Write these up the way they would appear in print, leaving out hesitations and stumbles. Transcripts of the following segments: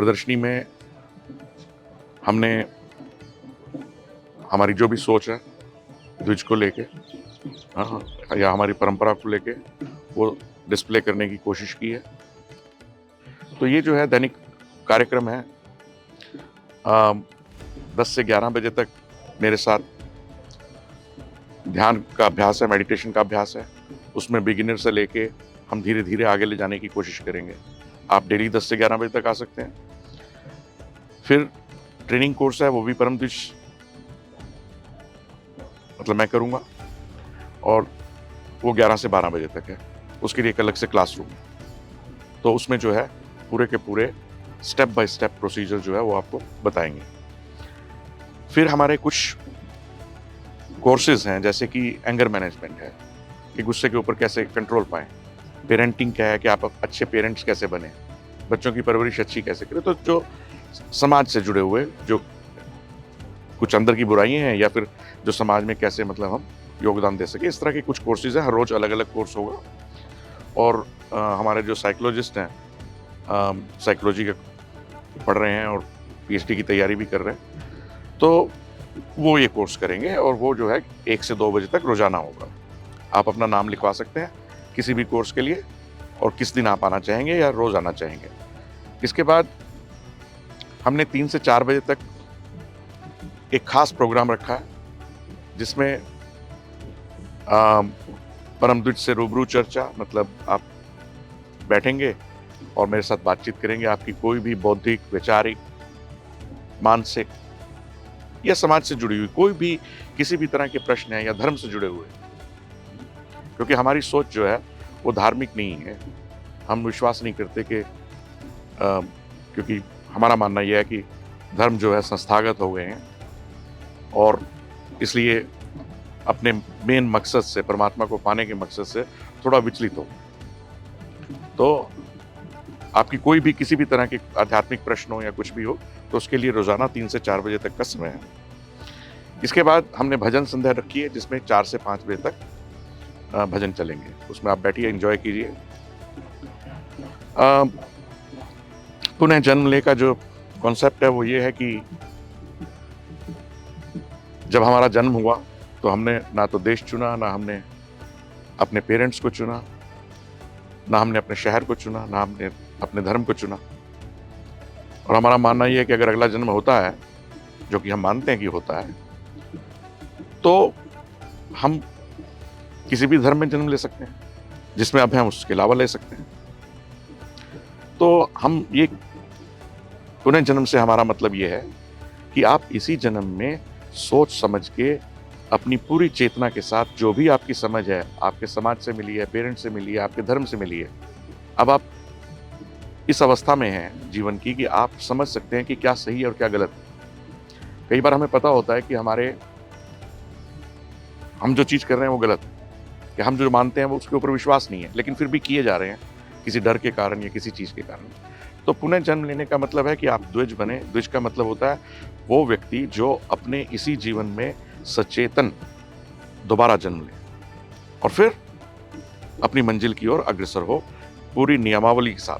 प्रदर्शनी में हमने हमारी जो भी सोच है द्विज को लेके, हाँ, या हमारी परंपरा को लेके वो डिस्प्ले करने की कोशिश की है। तो ये जो है दैनिक कार्यक्रम है। 10 से 11 बजे तक मेरे साथ ध्यान का अभ्यास है, मेडिटेशन का अभ्यास है। उसमें बिगिनर से लेके हम धीरे धीरे आगे ले जाने की कोशिश करेंगे। आप डेली 10 से 11 बजे तक आ सकते हैं। फिर ट्रेनिंग कोर्स है, वो भी परम द्विज मतलब मैं करूँगा, और वो 11 से 12 बजे तक है। उसके लिए एक अलग से क्लासरूम है। तो उसमें जो है पूरे के पूरे स्टेप बाय स्टेप प्रोसीजर जो है वो आपको बताएंगे। फिर हमारे कुछ कोर्सेज हैं, जैसे कि एंगर मैनेजमेंट है, कि गुस्से के ऊपर कैसे कंट्रोल पाएं। पेरेंटिंग क्या है, कि आप अच्छे पेरेंट्स कैसे बने, बच्चों की परवरिश अच्छी कैसे करें। तो जो समाज से जुड़े हुए जो कुछ अंदर की बुराइयां हैं, या फिर जो समाज में कैसे मतलब हम योगदान दे सके, इस तरह के कुछ कोर्सेज हैं। हर रोज अलग अलग कोर्स होगा। और हमारे जो साइकोलॉजिस्ट हैं, साइकोलॉजी के पढ़ रहे हैं और पीएचडी की तैयारी भी कर रहे हैं, तो वो ये कोर्स करेंगे। और वो जो है 1 से 2 बजे तक रोजाना होगा। आप अपना नाम लिखवा सकते हैं किसी भी कोर्स के लिए, और किस दिन आप आना चाहेंगे या रोज आना चाहेंगे। इसके बाद हमने 3 से 4 बजे तक एक खास प्रोग्राम रखा है, जिसमें परम द्विज से रूबरू चर्चा, मतलब आप बैठेंगे और मेरे साथ बातचीत करेंगे। आपकी कोई भी बौद्धिक, वैचारिक, मानसिक या समाज से जुड़ी हुई कोई भी किसी भी तरह के प्रश्न है, या धर्म से जुड़े हुए, क्योंकि हमारी सोच जो है वो धार्मिक नहीं है। हम विश्वास नहीं करते कि क्योंकि हमारा मानना यह है कि धर्म जो है संस्थागत हो गए हैं, और इसलिए अपने मेन मकसद से, परमात्मा को पाने के मकसद से थोड़ा विचलित हो। तो आपकी कोई भी किसी भी तरह के आध्यात्मिक प्रश्न हो या कुछ भी हो, तो उसके लिए रोजाना 3 से 4 बजे तक का समय है। इसके बाद हमने भजन संध्या रखी है, जिसमें 4 से 5 बजे तक भजन चलेंगे। उसमें आप बैठिए, एंजॉय कीजिए। पुनः जन्म ले का जो कॉन्सेप्ट है वो ये है कि जब हमारा जन्म हुआ तो हमने ना तो देश चुना, ना हमने अपने पेरेंट्स को चुना, ना हमने अपने शहर को चुना, ना हमने अपने धर्म को चुना। और हमारा मानना यह है कि अगर अगला जन्म होता है, जो कि हम मानते हैं कि होता है, तो हम किसी भी धर्म में जन्म ले सकते हैं, जिसमें अब हम उसके अलावा ले सकते हैं। तो हम ये पुनर्जन्म से हमारा मतलब ये है कि आप इसी जन्म में सोच समझ के अपनी पूरी चेतना के साथ, जो भी आपकी समझ है, आपके समाज से मिली है, पेरेंट्स से मिली है, आपके धर्म से मिली है, अब आप इस अवस्था में हैं जीवन की कि आप समझ सकते हैं कि क्या सही है और क्या गलत है। कई बार हमें पता होता है कि हम जो चीज़ कर रहे हैं वो गलत है, कि हम जो मानते हैं वो उसके ऊपर विश्वास नहीं है, लेकिन फिर भी किए जा रहे हैं किसी डर के कारण या किसी चीज़ के कारण। तो पुनः जन्म लेने का मतलब है कि आप द्विज बने। द्विज का मतलब होता है वो व्यक्ति जो अपने इसी जीवन में सचेतन दोबारा जन्म ले, और फिर अपनी मंजिल की ओर अग्रसर हो, पूरी नियमावली के साथ,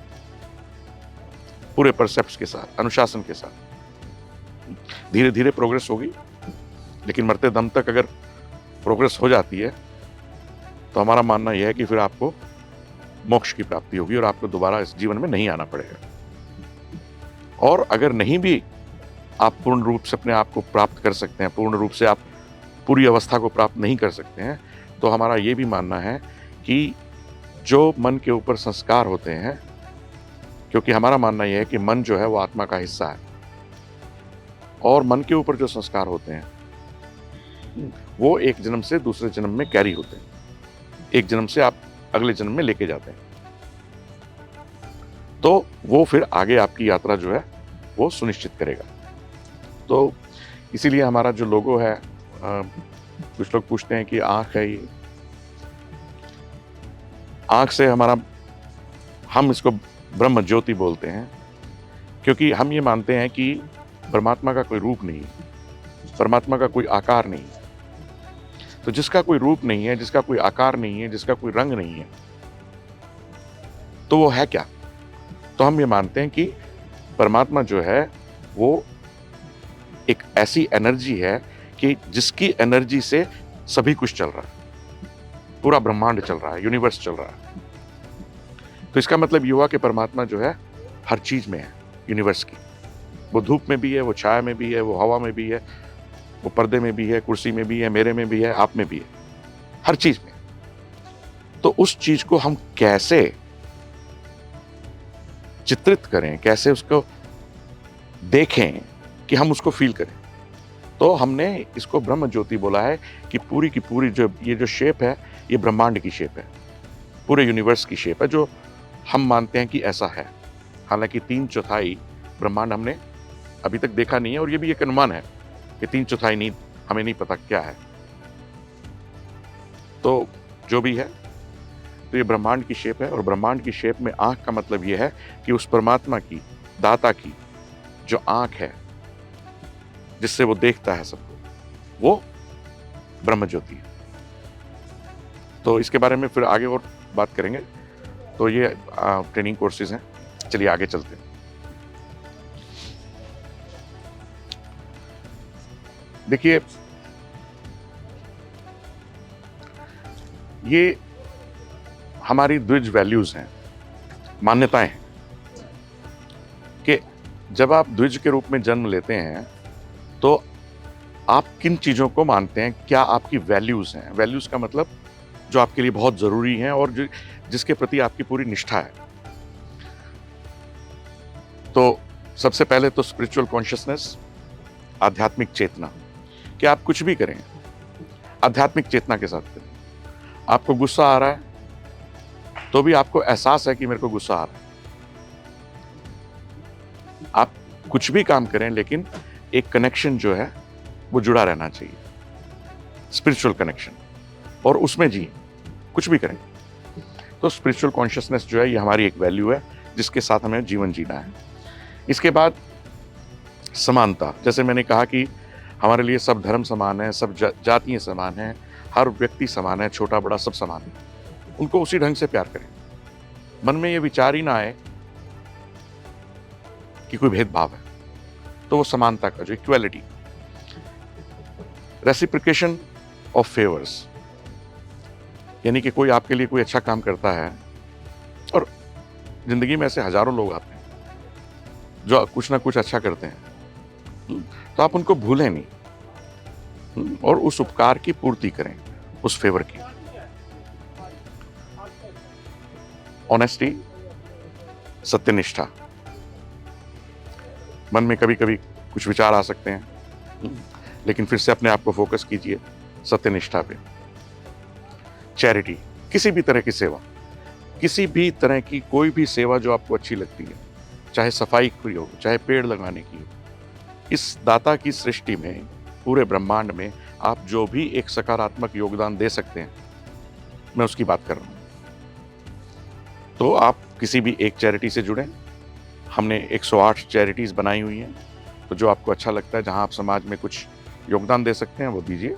पूरे परसेप्ट्स के साथ, अनुशासन के साथ। धीरे धीरे प्रोग्रेस होगी, लेकिन मरते दम तक अगर प्रोग्रेस हो जाती है, तो हमारा मानना यह है कि फिर आपको मोक्ष की प्राप्ति होगी और आपको दोबारा इस जीवन में नहीं आना पड़ेगा। और अगर नहीं भी आप पूर्ण रूप से अपने आप को प्राप्त कर सकते हैं, पूर्ण रूप से आप पूरी अवस्था को प्राप्त नहीं कर सकते हैं, तो हमारा ये भी मानना है कि जो मन के ऊपर संस्कार होते हैं, क्योंकि हमारा मानना यह है कि मन जो है वो आत्मा का हिस्सा है, और मन के ऊपर जो संस्कार होते हैं वो एक जन्म से दूसरे जन्म में कैरी होते हैं, एक जन्म से आप अगले जन्म में लेके जाते हैं। तो वो फिर आगे आपकी यात्रा जो है वो सुनिश्चित करेगा। तो इसीलिए हमारा जो लोगो है, कुछ लोग पूछते हैं कि आँख है, ये आँख से हमारा, हम इसको ब्रह्म ज्योति बोलते हैं, क्योंकि हम ये मानते हैं कि परमात्मा का कोई रूप नहीं, परमात्मा का कोई आकार नहीं। तो जिसका कोई रूप नहीं है, जिसका कोई आकार नहीं है, जिसका कोई रंग नहीं है, तो वो है क्या? तो हम ये मानते हैं कि परमात्मा जो है वो एक ऐसी एनर्जी है कि जिसकी एनर्जी से सभी कुछ चल रहा है, पूरा ब्रह्मांड चल रहा है, यूनिवर्स चल रहा है। तो इसका मतलब ये हुआ कि परमात्मा जो है हर चीज में है यूनिवर्स की। वो धूप में भी है, वो छाया में भी है, वो हवा में भी है, वो पर्दे में भी है, कुर्सी में भी है, मेरे में भी है, आप में भी है, हर चीज में। तो उस चीज को हम कैसे चित्रित करें, कैसे उसको देखें कि हम उसको फील करें। तो हमने इसको ब्रह्म ज्योति बोला है कि पूरी की पूरी जो शेप है, ये ब्रह्मांड की शेप है, पूरे यूनिवर्स की शेप है, जो हम मानते हैं कि ऐसा है। हालांकि 3/4 ब्रह्मांड हमने अभी तक देखा नहीं है, और ये भी एक अनुमान है कि 3/4 नहीं, हमें नहीं पता क्या है। तो जो भी है, तो ये ब्रह्मांड की शेप है, और ब्रह्मांड की शेप में आंख का मतलब ये है कि उस परमात्मा की, दाता की जो आंख है, जिससे वो देखता है सबको, वो ब्रह्म ज्योति है। तो इसके बारे में फिर आगे और बात करेंगे। तो ये ट्रेनिंग कोर्सेज हैं। चलिए आगे चलते हैं। देखिए, ये हमारी द्विज वैल्यूज हैं, मान्यताएं हैं कि जब आप द्विज के रूप में जन्म लेते हैं तो आप किन चीजों को मानते हैं, क्या आपकी वैल्यूज हैं। वैल्यूज का मतलब जो आपके लिए बहुत जरूरी हैं और जिसके प्रति आपकी पूरी निष्ठा है। तो सबसे पहले तो स्पिरिचुअल कॉन्शियसनेस, आध्यात्मिक चेतना, कि आप कुछ भी करें आध्यात्मिक चेतना के साथ करें। आपको गुस्सा आ रहा है तो भी आपको एहसास है कि मेरे को गुस्सा आ रहा है। आप कुछ भी काम करें, लेकिन एक कनेक्शन जो है वो जुड़ा रहना चाहिए, स्पिरिचुअल कनेक्शन, और उसमें जी कुछ भी करें। तो स्पिरिचुअल कॉन्शियसनेस जो है, ये हमारी एक वैल्यू है जिसके साथ हमें जीवन जीना है। इसके बाद समानता, जैसे मैंने कहा कि हमारे लिए सब धर्म समान है, सब जातियां समान हैं, हर व्यक्ति समान है, छोटा बड़ा सब समान है। उनको उसी ढंग से प्यार करें। मन में ये विचार ही ना आए कि कोई भेदभाव है। तो वो समानता का जो इक्वालिटी, रेसिप्रिकेशन ऑफ फेवर्स, यानी कि कोई आपके लिए कोई अच्छा काम करता है, और जिंदगी में ऐसे हजारों लोग आते हैं जो कुछ ना कुछ अच्छा करते हैं, तो आप उनको भूलें नहीं और उस उपकार की पूर्ति करें, उस फेवर की। ऑनेस्टी, सत्यनिष्ठा। मन में कभी कभी कुछ विचार आ सकते हैं, लेकिन फिर से अपने आप को फोकस कीजिए सत्यनिष्ठा पे। चैरिटी, किसी भी तरह की सेवा, किसी भी तरह की कोई भी सेवा जो आपको अच्छी लगती है, चाहे सफाई की हो, चाहे पेड़ लगाने की हो, इस दाता की सृष्टि में, पूरे ब्रह्मांड में आप जो भी एक सकारात्मक योगदान दे सकते हैं, मैं उसकी बात कर रहा हूं। तो आप किसी भी एक चैरिटी से जुड़ें। हमने 108 चैरिटीज बनाई हुई हैं, तो जो आपको अच्छा लगता है, जहां आप समाज में कुछ योगदान दे सकते हैं, वो दीजिए।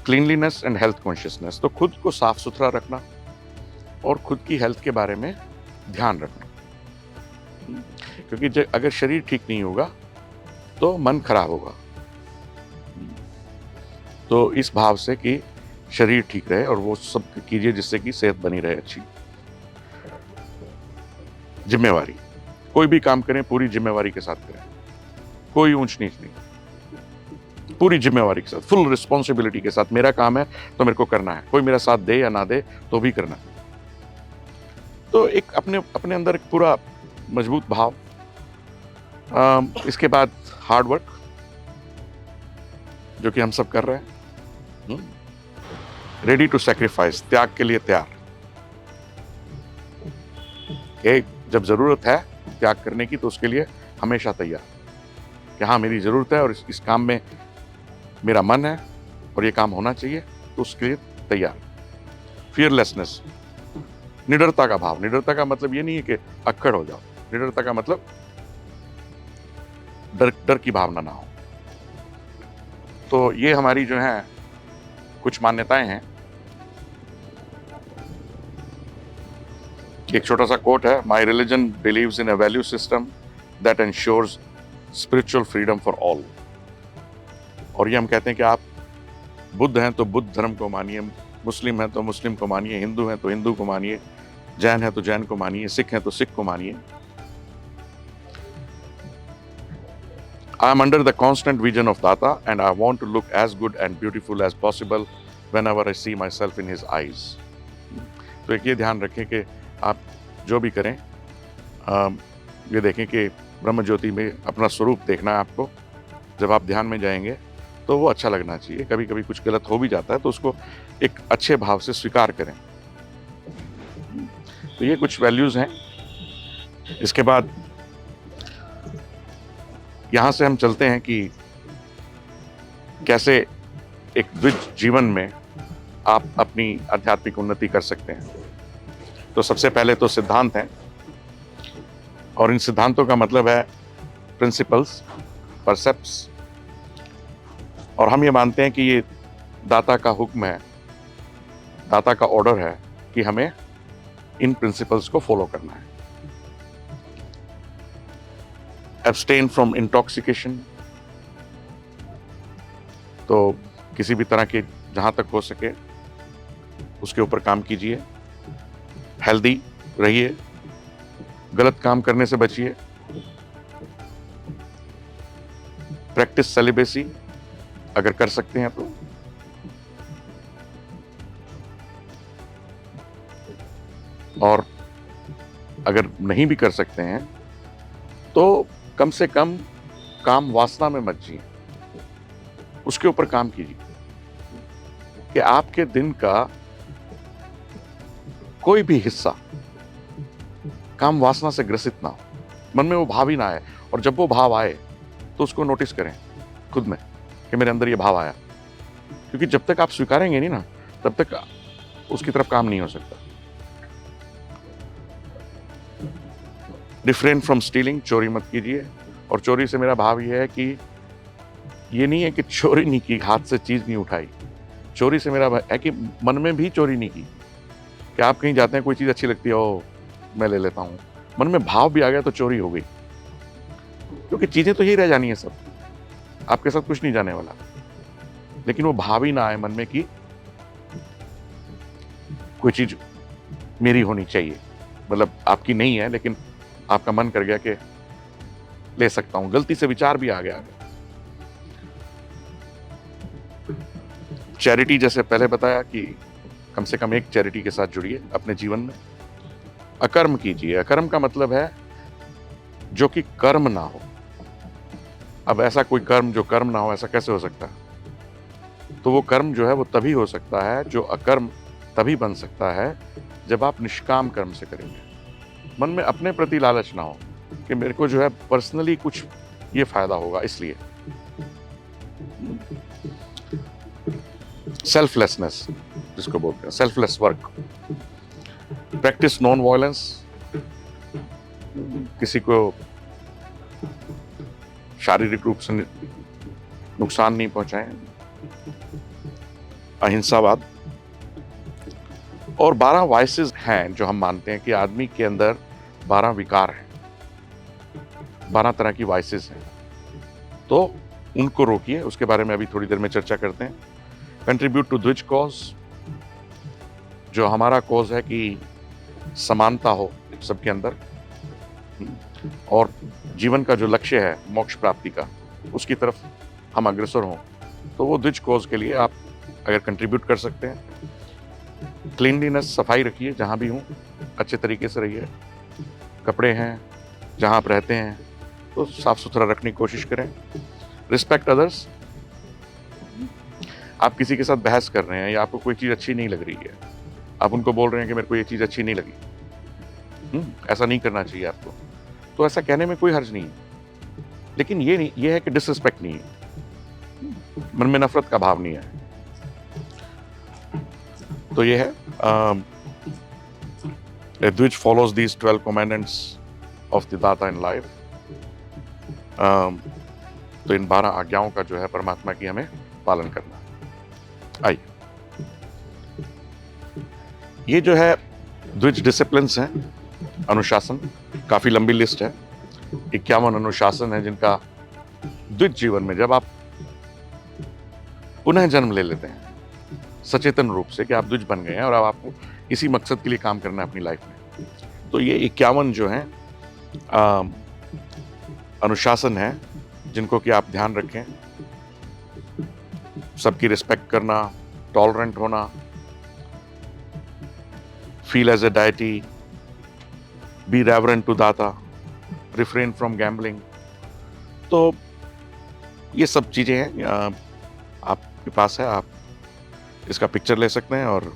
क्लीनलीनेस एंड हेल्थ कॉन्शियसनेस, तो खुद को साफ सुथरा रखना और खुद की हेल्थ के बारे में ध्यान रखना, क्योंकि अगर शरीर ठीक नहीं होगा तो मन खराब होगा। तो इस भाव से कि शरीर ठीक रहे और वो सब कीजिए जिससे कि सेहत बनी रहे अच्छी। जिम्मेवारी, कोई भी काम करें पूरी जिम्मेवारी के साथ करें, कोई ऊंच नीच नहीं, पूरी जिम्मेवारी के साथ, फुल रिस्पॉन्सिबिलिटी के साथ। मेरा काम है तो मेरे को करना है, कोई मेरा साथ दे या ना दे तो भी करना है। तो एक अपने अंदर एक पूरा मजबूत भाव। इसके बाद हार्ड वर्क, जो कि हम सब कर रहे हैं। रेडी टू सैक्रिफाइस, त्याग के लिए तैयार। जब जरूरत है त्याग करने की, तो उसके लिए हमेशा तैयार कि हाँ मेरी जरूरत है और इस काम में मेरा मन है और ये काम होना चाहिए, तो उसके लिए तैयार। फियरलेसनेस, निडरता का भाव। निडरता का मतलब ये नहीं है कि अक्कड़ हो जाओ, निडरता का मतलब डर की भावना ना हो। तो ये हमारी जो है कुछ मान्यताएं हैं। एक छोटा सा कोट है, my religion believes in a value system that ensures spiritual freedom for all. और ये हम कहते हैं कि आप बुद्ध हैं तो बुद्ध धर्म को मानिए, मुस्लिम हैं तो मुस्लिम को मानिए, हिंदू हैं तो हिंदू को मानिए, जैन है तो जैन को मानिए, सिख हैं तो सिख को मानिए। I am under the constant vision of Data and I want to look as good and beautiful as possible whenever I see myself in his eyes. तो एक ये ध्यान रखें कि आप जो भी करें ये देखें कि ब्रह्म ज्योति में अपना स्वरूप देखना है आपको। जब आप ध्यान में जाएंगे तो वो अच्छा लगना चाहिए। कभी कभी कुछ गलत हो भी जाता है तो उसको एक अच्छे भाव से स्वीकार करें। तो ये कुछ वैल्यूज हैं। इसके बाद यहाँ से हम चलते हैं कि कैसे एक द्विज जीवन में आप अपनी आध्यात्मिक उन्नति कर सकते हैं। तो सबसे पहले तो सिद्धांत हैं और इन सिद्धांतों का मतलब है प्रिंसिपल्स, परसेप्ट्स। और हम ये मानते हैं कि ये दाता का हुक्म है, दाता का ऑर्डर है कि हमें इन प्रिंसिपल्स को फॉलो करना है। एब्सटेन फ्रॉम इंटॉक्सिकेशन, तो किसी भी तरह के जहां तक हो सके उसके ऊपर काम कीजिए। हेल्दी रहिए, गलत काम करने से बचिए। प्रैक्टिस सेलिबेसी अगर कर सकते हैं तो। और अगर नहीं भी कर सकते हैं तो कम से कम काम वासना में मत जिए, उसके ऊपर काम कीजिए कि आपके दिन का कोई भी हिस्सा काम वासना से ग्रसित ना हो, मन में वो भाव ही ना आए। और जब वो भाव आए तो उसको नोटिस करें खुद में कि मेरे अंदर ये भाव आया, क्योंकि जब तक आप स्वीकारेंगे नहीं ना तब तक उसकी तरफ काम नहीं हो सकता। रिफ्रेन फ्रॉम स्टीलिंग, चोरी मत कीजिए। और चोरी से मेरा भाव ये है कि ये नहीं है कि चोरी नहीं की, हाथ से चीज नहीं उठाई। चोरी से मेरा भाव है कि मन में भी चोरी नहीं की, कि आप कहीं जाते हैं कोई चीज अच्छी लगती है, ओ मैं ले लेता हूं, मन में भाव भी आ गया तो चोरी हो गई। क्योंकि चीजें तो यही रह जानी है, सब आपके साथ कुछ नहीं जाने वाला। लेकिन वो भाव ही ना आए मन में कि कोई चीज मेरी होनी चाहिए, मतलब आपकी नहीं है लेकिन आपका मन कर गया कि ले सकता हूं, गलती से विचार भी आ गया। चैरिटी, जैसे पहले बताया कि कम से कम एक चैरिटी के साथ जुड़िए अपने जीवन में। अकर्म कीजिए। अकर्म का मतलब है जो कि कर्म ना हो। अब ऐसा कोई कर्म जो कर्म ना हो, ऐसा कैसे हो सकता है? तो वो कर्म जो है वो तभी हो सकता है, जो अकर्म तभी बन सकता है जब आप निष्काम कर्म से करेंगे। मन में अपने प्रति लालच ना हो कि मेरे को जो है पर्सनली कुछ ये फायदा होगा, इसलिए। सेल्फलेसनेस जिसको बोलते हैं, selfless work. Practice non violence, किसी को शारीरिक रूप से नुकसान नहीं पहुंचाएं। अहिंसावाद। और 12 वाइसेस हैं जो हम मानते हैं कि आदमी के अंदर 12 विकार हैं, 12 तरह की वाइसेस हैं, तो उनको रोकिए। उसके बारे में अभी थोड़ी देर में चर्चा करते हैं। कंट्रीब्यूट टू द्विज कॉज, जो हमारा कॉज है कि समानता हो सबके अंदर, और जीवन का जो लक्ष्य है मोक्ष प्राप्ति का, उसकी तरफ हम अग्रसर हों, तो वो द्विज कॉज के लिए आप अगर कंट्रीब्यूट कर सकते हैं। क्लीनलीनेस, सफाई रखिए, जहाँ भी हूँ अच्छे तरीके से रहिए। कपड़े हैं, जहाँ आप रहते हैं तो साफ सुथरा रखने की कोशिश करें। रिस्पेक्ट अदर्स, आप किसी के साथ बहस कर रहे हैं या आपको कोई चीज़ अच्छी नहीं लग रही है, आप उनको बोल रहे हैं कि मेरे को ये चीज़ अच्छी नहीं लगी, ऐसा नहीं करना चाहिए आपको, तो ऐसा कहने में कोई हर्ज नहीं है। लेकिन ये नहीं, ये है कि डिसरिस्पेक्ट नहीं है, मन में नफरत का भाव नहीं है। तो ये है द्विज follows these 12 commandments of the दाता इन लाइफ। तो इन 12 आज्ञाओं का जो है परमात्मा की हमें पालन करना है। आइए, ये जो है द्विज डिसिप्लिन्स हैं, अनुशासन, काफी लंबी लिस्ट है। 51 अनुशासन है जिनका द्विज जीवन में जब आप पुनः जन्म ले लेते हैं सचेतन रूप से कि आप द्विज बन गए हैं और अब आपको इसी मकसद के लिए काम करना है अपनी लाइफ में, तो ये 51 जो हैं अनुशासन है जिनको कि आप ध्यान रखें। सबकी रिस्पेक्ट करना, टॉलरेंट होना, feel as a deity, be reverent to दाता, रिफ्रेन फ्रॉम गैम्बलिंग। तो ये सब चीज़ें हैं, आपके पास है, आप इसका पिक्चर ले सकते हैं और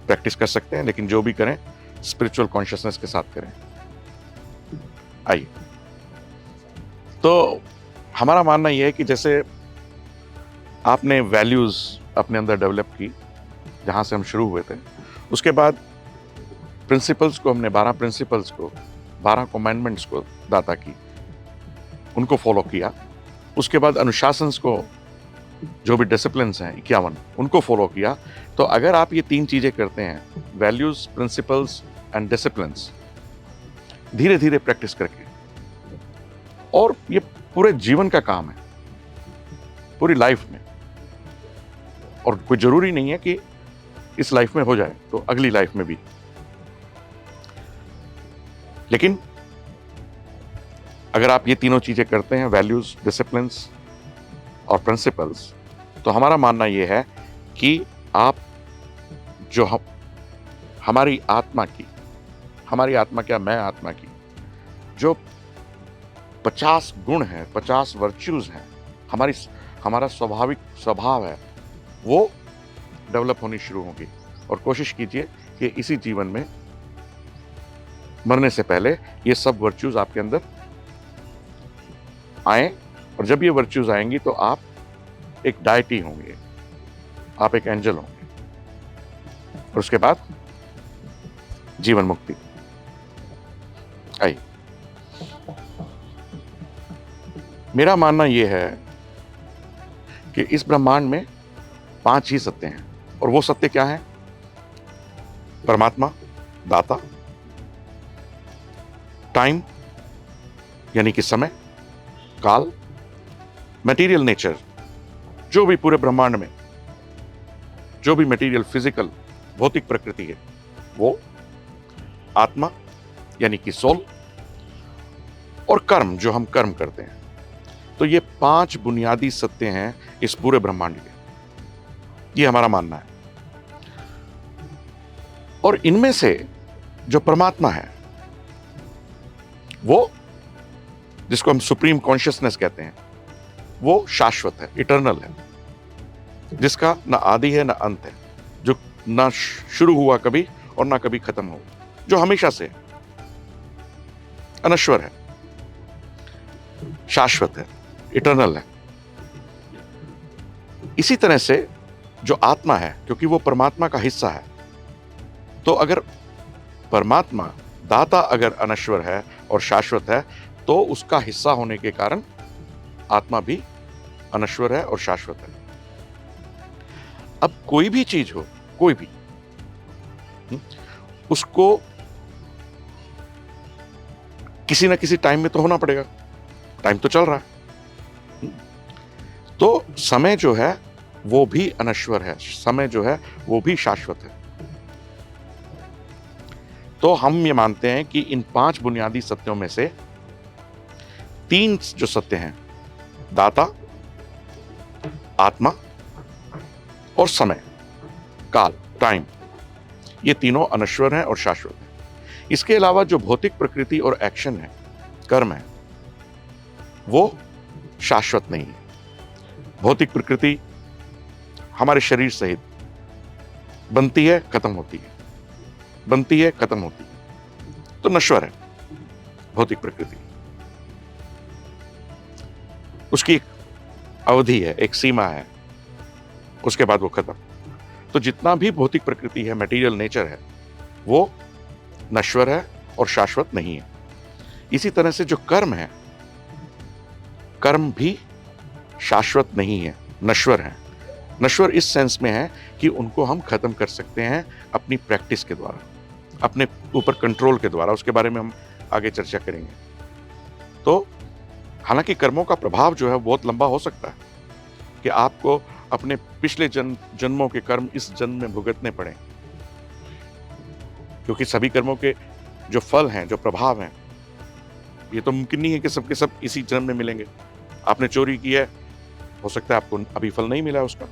प्रैक्टिस कर सकते हैं, लेकिन जो भी करें स्पिरिचुअल कॉन्शियसनेस के साथ करें। आइए, तो हमारा मानना यह है कि जैसे आपने वैल्यूज़ अपने अंदर डेवलप की जहाँ से हम शुरू हुए थे, उसके बाद प्रिंसिपल्स को हमने 12 प्रिंसिपल्स को, 12 कमांडमेंट्स को दाता की, उनको फॉलो किया। उसके बाद अनुशासन्स को, जो भी डिसिप्लिन्स हैं 51, उनको फॉलो किया। तो अगर आप ये 3 चीज़ें करते हैं, वैल्यूज़, प्रिंसिपल्स एंड डिसिप्लिन्स, धीरे धीरे प्रैक्टिस करके, और ये पूरे जीवन का काम है, पूरी लाइफ में, और कोई ज़रूरी नहीं है कि इस लाइफ में हो जाए तो अगली लाइफ में भी, लेकिन अगर आप ये तीनों चीज़ें करते हैं, वैल्यूज़, डिसिप्लिन्स और प्रिंसिपल्स, तो हमारा मानना ये है कि आप जो हमारी आत्मा की, हमारी आत्मा क्या, मैं आत्मा की जो 50 गुण हैं, 50 वर्च्यूज़ हैं, हमारा स्वाभाविक स्वभाव है, वो डेवलप होनी शुरू होगी। और कोशिश कीजिए कि इसी जीवन में मरने से पहले ये सब वर्च्यूज़ आपके अंदर आए, और जब ये वर्च्यूज़ आएंगी तो आप एक डायटी होंगे, आप एक एंजल होंगे, और उसके बाद जीवन मुक्ति। आइए, मेरा मानना यह है कि इस ब्रह्मांड में 5 ही सत्य हैं, और वो सत्य क्या है? परमात्मा, दाता, टाइम यानी कि समय, काल, मटेरियल नेचर, जो भी पूरे ब्रह्मांड में जो भी मटेरियल, फिजिकल, भौतिक प्रकृति है, वो, आत्मा यानी कि सोल, और कर्म, जो हम कर्म करते हैं। तो ये 5 बुनियादी सत्य हैं इस पूरे ब्रह्मांड के, ये हमारा मानना है। और इनमें से जो परमात्मा है, वो जिसको हम सुप्रीम कॉन्शियसनेस कहते हैं, वो शाश्वत है, इटर्नल है, जिसका ना आदि है ना अंत है, जो ना शुरू हुआ कभी और ना कभी खत्म हो, जो हमेशा से अनश्वर है, शाश्वत है, इटर्नल है। इसी तरह से जो आत्मा है, क्योंकि वो परमात्मा का हिस्सा है, तो अगर परमात्मा, दाता अगर अनश्वर है और शाश्वत है, तो उसका हिस्सा होने के कारण आत्मा भी अनश्वर है और शाश्वत है। अब कोई भी चीज हो, कोई भी, उसको किसी ना किसी टाइम में तो होना पड़ेगा, टाइम तो चल रहा है। तो समय जो है वो भी अनश्वर है, समय जो है वो भी शाश्वत है। तो हम ये मानते हैं कि इन 5 बुनियादी सत्यों में से 3 जो सत्य हैं, दाता, आत्मा और समय, काल, टाइम, ये तीनों अनश्वर हैं और शाश्वत हैं। इसके अलावा जो भौतिक प्रकृति और एक्शन है, कर्म है, वो शाश्वत नहीं है। भौतिक प्रकृति हमारे शरीर सहित बनती है, खत्म होती है, बनती है, खत्म होती है, तो नश्वर है भौतिक प्रकृति। उसकी एक अवधि है, एक सीमा है, उसके बाद वो खत्म। तो जितना भी भौतिक प्रकृति है, मटेरियल नेचर है, वो नश्वर है और शाश्वत नहीं है। इसी तरह से जो कर्म है, कर्म भी शाश्वत नहीं है, नश्वर है। नश्वर इस सेंस में है कि उनको हम खत्म कर सकते हैं अपनी प्रैक्टिस के द्वारा, अपने ऊपर कंट्रोल के द्वारा। उसके बारे में हम आगे चर्चा करेंगे। तो हालांकि कर्मों का प्रभाव जो है बहुत लंबा हो सकता है कि आपको अपने पिछले जन्मों के कर्म इस जन्म में भुगतने पड़े, क्योंकि सभी कर्मों के जो फल हैं, जो प्रभाव हैं, ये तो मुमकिन नहीं है कि सबके सब इसी जन्म में मिलेंगे। आपने चोरी की है, हो सकता है आपको अभी फल नहीं मिला उसका।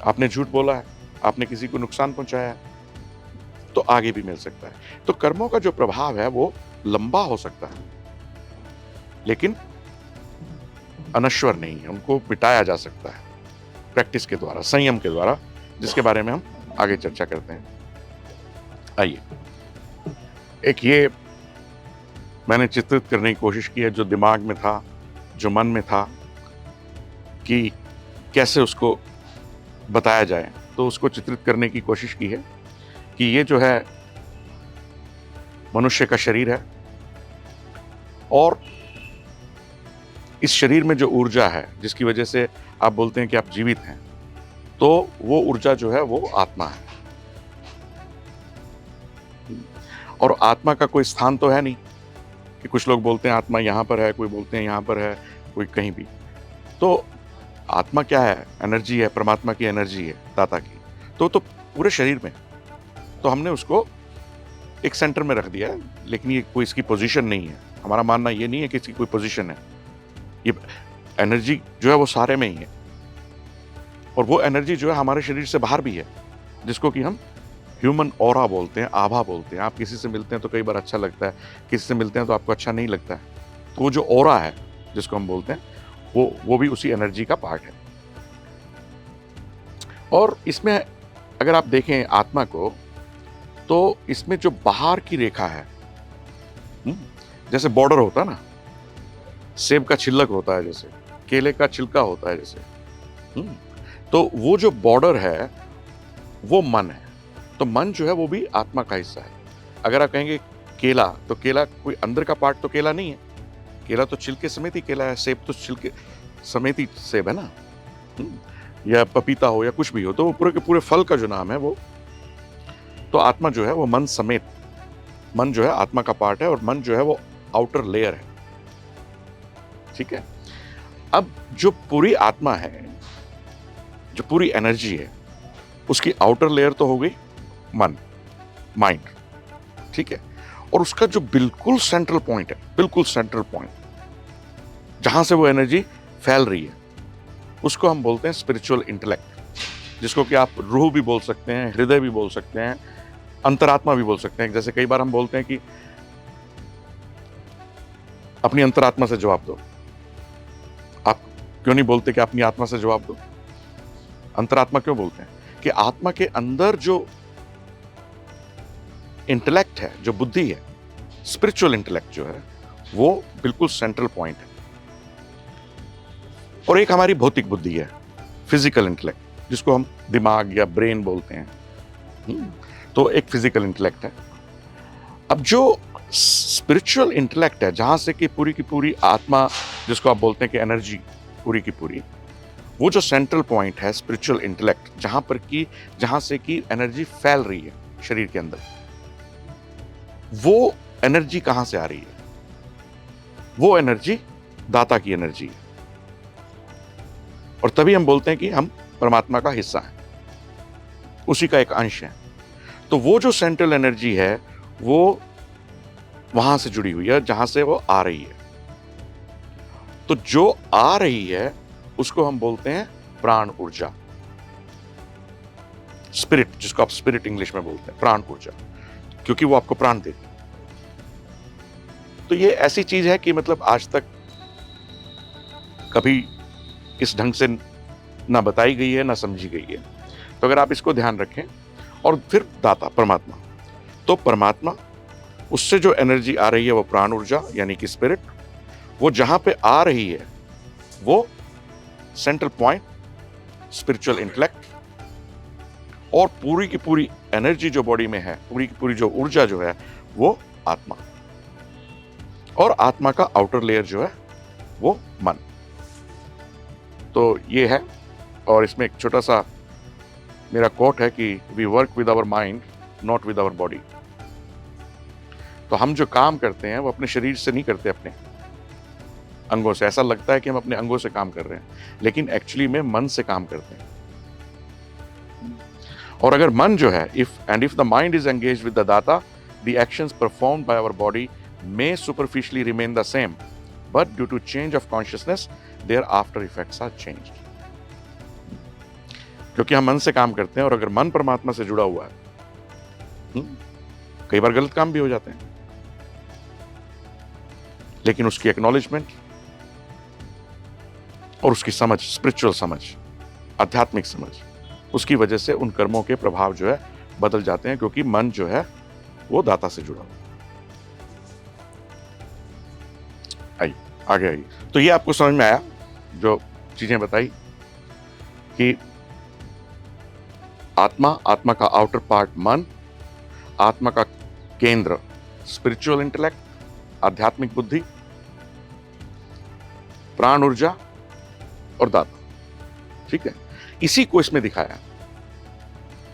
आपने झूठ बोला है, आपने किसी को नुकसान पहुंचाया है, तो आगे भी मिल सकता है। तो कर्मों का जो प्रभाव है वो लंबा हो सकता है, लेकिन अनश्वर नहीं है, उनको मिटाया जा सकता है प्रैक्टिस के द्वारा, संयम के द्वारा, जिसके बारे में हम आगे चर्चा करते हैं। आइए, एक ये मैंने चित्रित करने की कोशिश की है जो दिमाग में था, जो मन में था, कि कैसे उसको बताया जाए। तो उसको चित्रित करने की कोशिश की है कि ये जो है मनुष्य का शरीर है, और इस शरीर में जो ऊर्जा है जिसकी वजह से आप बोलते हैं कि आप जीवित हैं, तो वो ऊर्जा जो है वो आत्मा है। और आत्मा का कोई स्थान तो है नहीं कि कुछ लोग बोलते हैं आत्मा यहाँ पर है, कोई बोलते हैं यहाँ पर है, कोई कहीं भी। तो आत्मा क्या है? एनर्जी है, परमात्मा की एनर्जी है, दाता की। तो पूरे शरीर में, तो हमने उसको एक सेंटर में रख दिया है, लेकिन ये कोई इसकी पोजीशन नहीं है। हमारा मानना ये नहीं है कि इसकी कोई पोजीशन है। ये एनर्जी जो है वो सारे में ही है, और वो एनर्जी जो है हमारे शरीर से बाहर भी है, जिसको कि हम ह्यूमन ऑरा बोलते हैं, आभा बोलते हैं। आप किसी से मिलते हैं तो कई बार अच्छा लगता है, किसी से मिलते हैं तो आपको अच्छा नहीं लगता है। तो वो जो ऑरा है जिसको हम बोलते हैं, वो भी उसी एनर्जी का पार्ट है। और इसमें अगर आप देखें आत्मा को, तो इसमें जो बाहर की रेखा है, जैसे बॉर्डर होता है ना, सेब का छिलक होता है, जैसे केले का छिलका होता है, जैसे तो वो जो बॉर्डर है वो मन है। तो मन जो है वो भी आत्मा का हिस्सा है। अगर आप कहेंगे केला, तो केला कोई अंदर का पार्ट तो केला नहीं है, केला तो छिलके समेत ही केला है, सेब तो छिलके समेत ही सेब है ना, या पपीता हो या कुछ भी हो, तो वो पूरे के पूरे फल का जो नाम है वो। तो आत्मा जो है वो मन समेत, मन जो है आत्मा का पार्ट है, और मन जो है वो आउटर लेयर है। ठीक है। अब जो पूरी आत्मा है, जो पूरी एनर्जी है, उसकी आउटर लेयर तो हो गई मन, माइंड। ठीक है। और उसका जो बिल्कुल सेंट्रल पॉइंट है, बिल्कुल सेंट्रल पॉइंट, जहां से वो एनर्जी फैल रही है, उसको हम बोलते हैं स्पिरिचुअल इंटेलेक्ट, जिसको कि आप रूह भी बोल सकते हैं, हृदय भी बोल सकते हैं, अंतरात्मा भी बोल सकते हैं। जैसे कई बार हम बोलते हैं कि अपनी अंतरात्मा से जवाब दो। आप क्यों नहीं बोलते कि अपनी आत्मा से जवाब दो? अंतरात्मा क्यों बोलते हैं? कि आत्मा के अंदर जो इंटेलेक्ट है, जो बुद्धि है, स्पिरिचुअल इंटेलेक्ट जो है, वो बिल्कुल सेंट्रल पॉइंट है। और एक हमारी भौतिक बुद्धि है, फिजिकल इंटेलेक्ट, जिसको हम दिमाग या ब्रेन बोलते हैं। तो एक फिजिकल इंटेलेक्ट है। अब जो स्पिरिचुअल इंटेलेक्ट है, जहां से कि पूरी की पूरी आत्मा, जिसको आप बोलते हैं कि एनर्जी पूरी की पूरी, वो जो सेंट्रल पॉइंट है स्पिरिचुअल इंटेलेक्ट, जहां से कि एनर्जी फैल रही है शरीर के अंदर, वो एनर्जी कहां से आ रही है? वो एनर्जी दाता की एनर्जी है। और तभी हम बोलते हैं कि हम परमात्मा का हिस्सा हैं, उसी का एक अंश है। तो वो जो सेंट्रल एनर्जी है वो वहां से जुड़ी हुई है, जहां से वो आ रही है। तो जो आ रही है उसको हम बोलते हैं प्राण ऊर्जा, स्पिरिट, जिसको आप स्पिरिट इंग्लिश में बोलते हैं, प्राण ऊर्जा, क्योंकि वो आपको प्राण देती है। तो ये ऐसी चीज है कि मतलब आज तक कभी इस ढंग से ना बताई गई है, ना समझी गई है। तो अगर आप इसको ध्यान रखें, और फिर दाता परमात्मा, तो परमात्मा, उससे जो एनर्जी आ रही है वो प्राण ऊर्जा यानी कि स्पिरिट, वो जहां पे आ रही है वो सेंट्रल पॉइंट स्पिरिचुअल इंटेलेक्ट, और पूरी की पूरी एनर्जी जो बॉडी में है, पूरी की पूरी जो ऊर्जा जो है वो आत्मा, और आत्मा का आउटर लेयर जो है वो मन। तो ये है। और इसमें एक छोटा सा मेरा कोट है कि we work with our mind, not with our body. तो हम जो काम करते हैं वो अपने शरीर से नहीं करते, अपने अंगों से। ऐसा लगता है कि हम अपने अंगों से काम कर रहे हैं, लेकिन एक्चुअली में मन से काम करते हैं। और अगर मन जो है, if the mind is engaged with the data, the actions performed by our body may superficially remain the same, but due to change of consciousness, their after effects are changed. क्योंकि हम मन से काम करते हैं, और अगर मन परमात्मा से जुड़ा हुआ है, कई बार गलत काम भी हो जाते हैं, लेकिन उसकी एक्नॉलेजमेंट और उसकी समझ, स्पिरिचुअल समझ, आध्यात्मिक समझ, उसकी वजह से उन कर्मों के प्रभाव जो है बदल जाते हैं, क्योंकि मन जो है वो दाता से जुड़ा हुआ। आइए आगे आइए। तो ये आपको समझ में आया जो चीजें बताई कि आत्मा, आत्मा का आउटर पार्ट मन, आत्मा का केंद्र स्पिरिचुअल इंटेलेक्ट, आध्यात्मिक बुद्धि, प्राण ऊर्जा और दाता। ठीक है, इसी को इसमें दिखाया।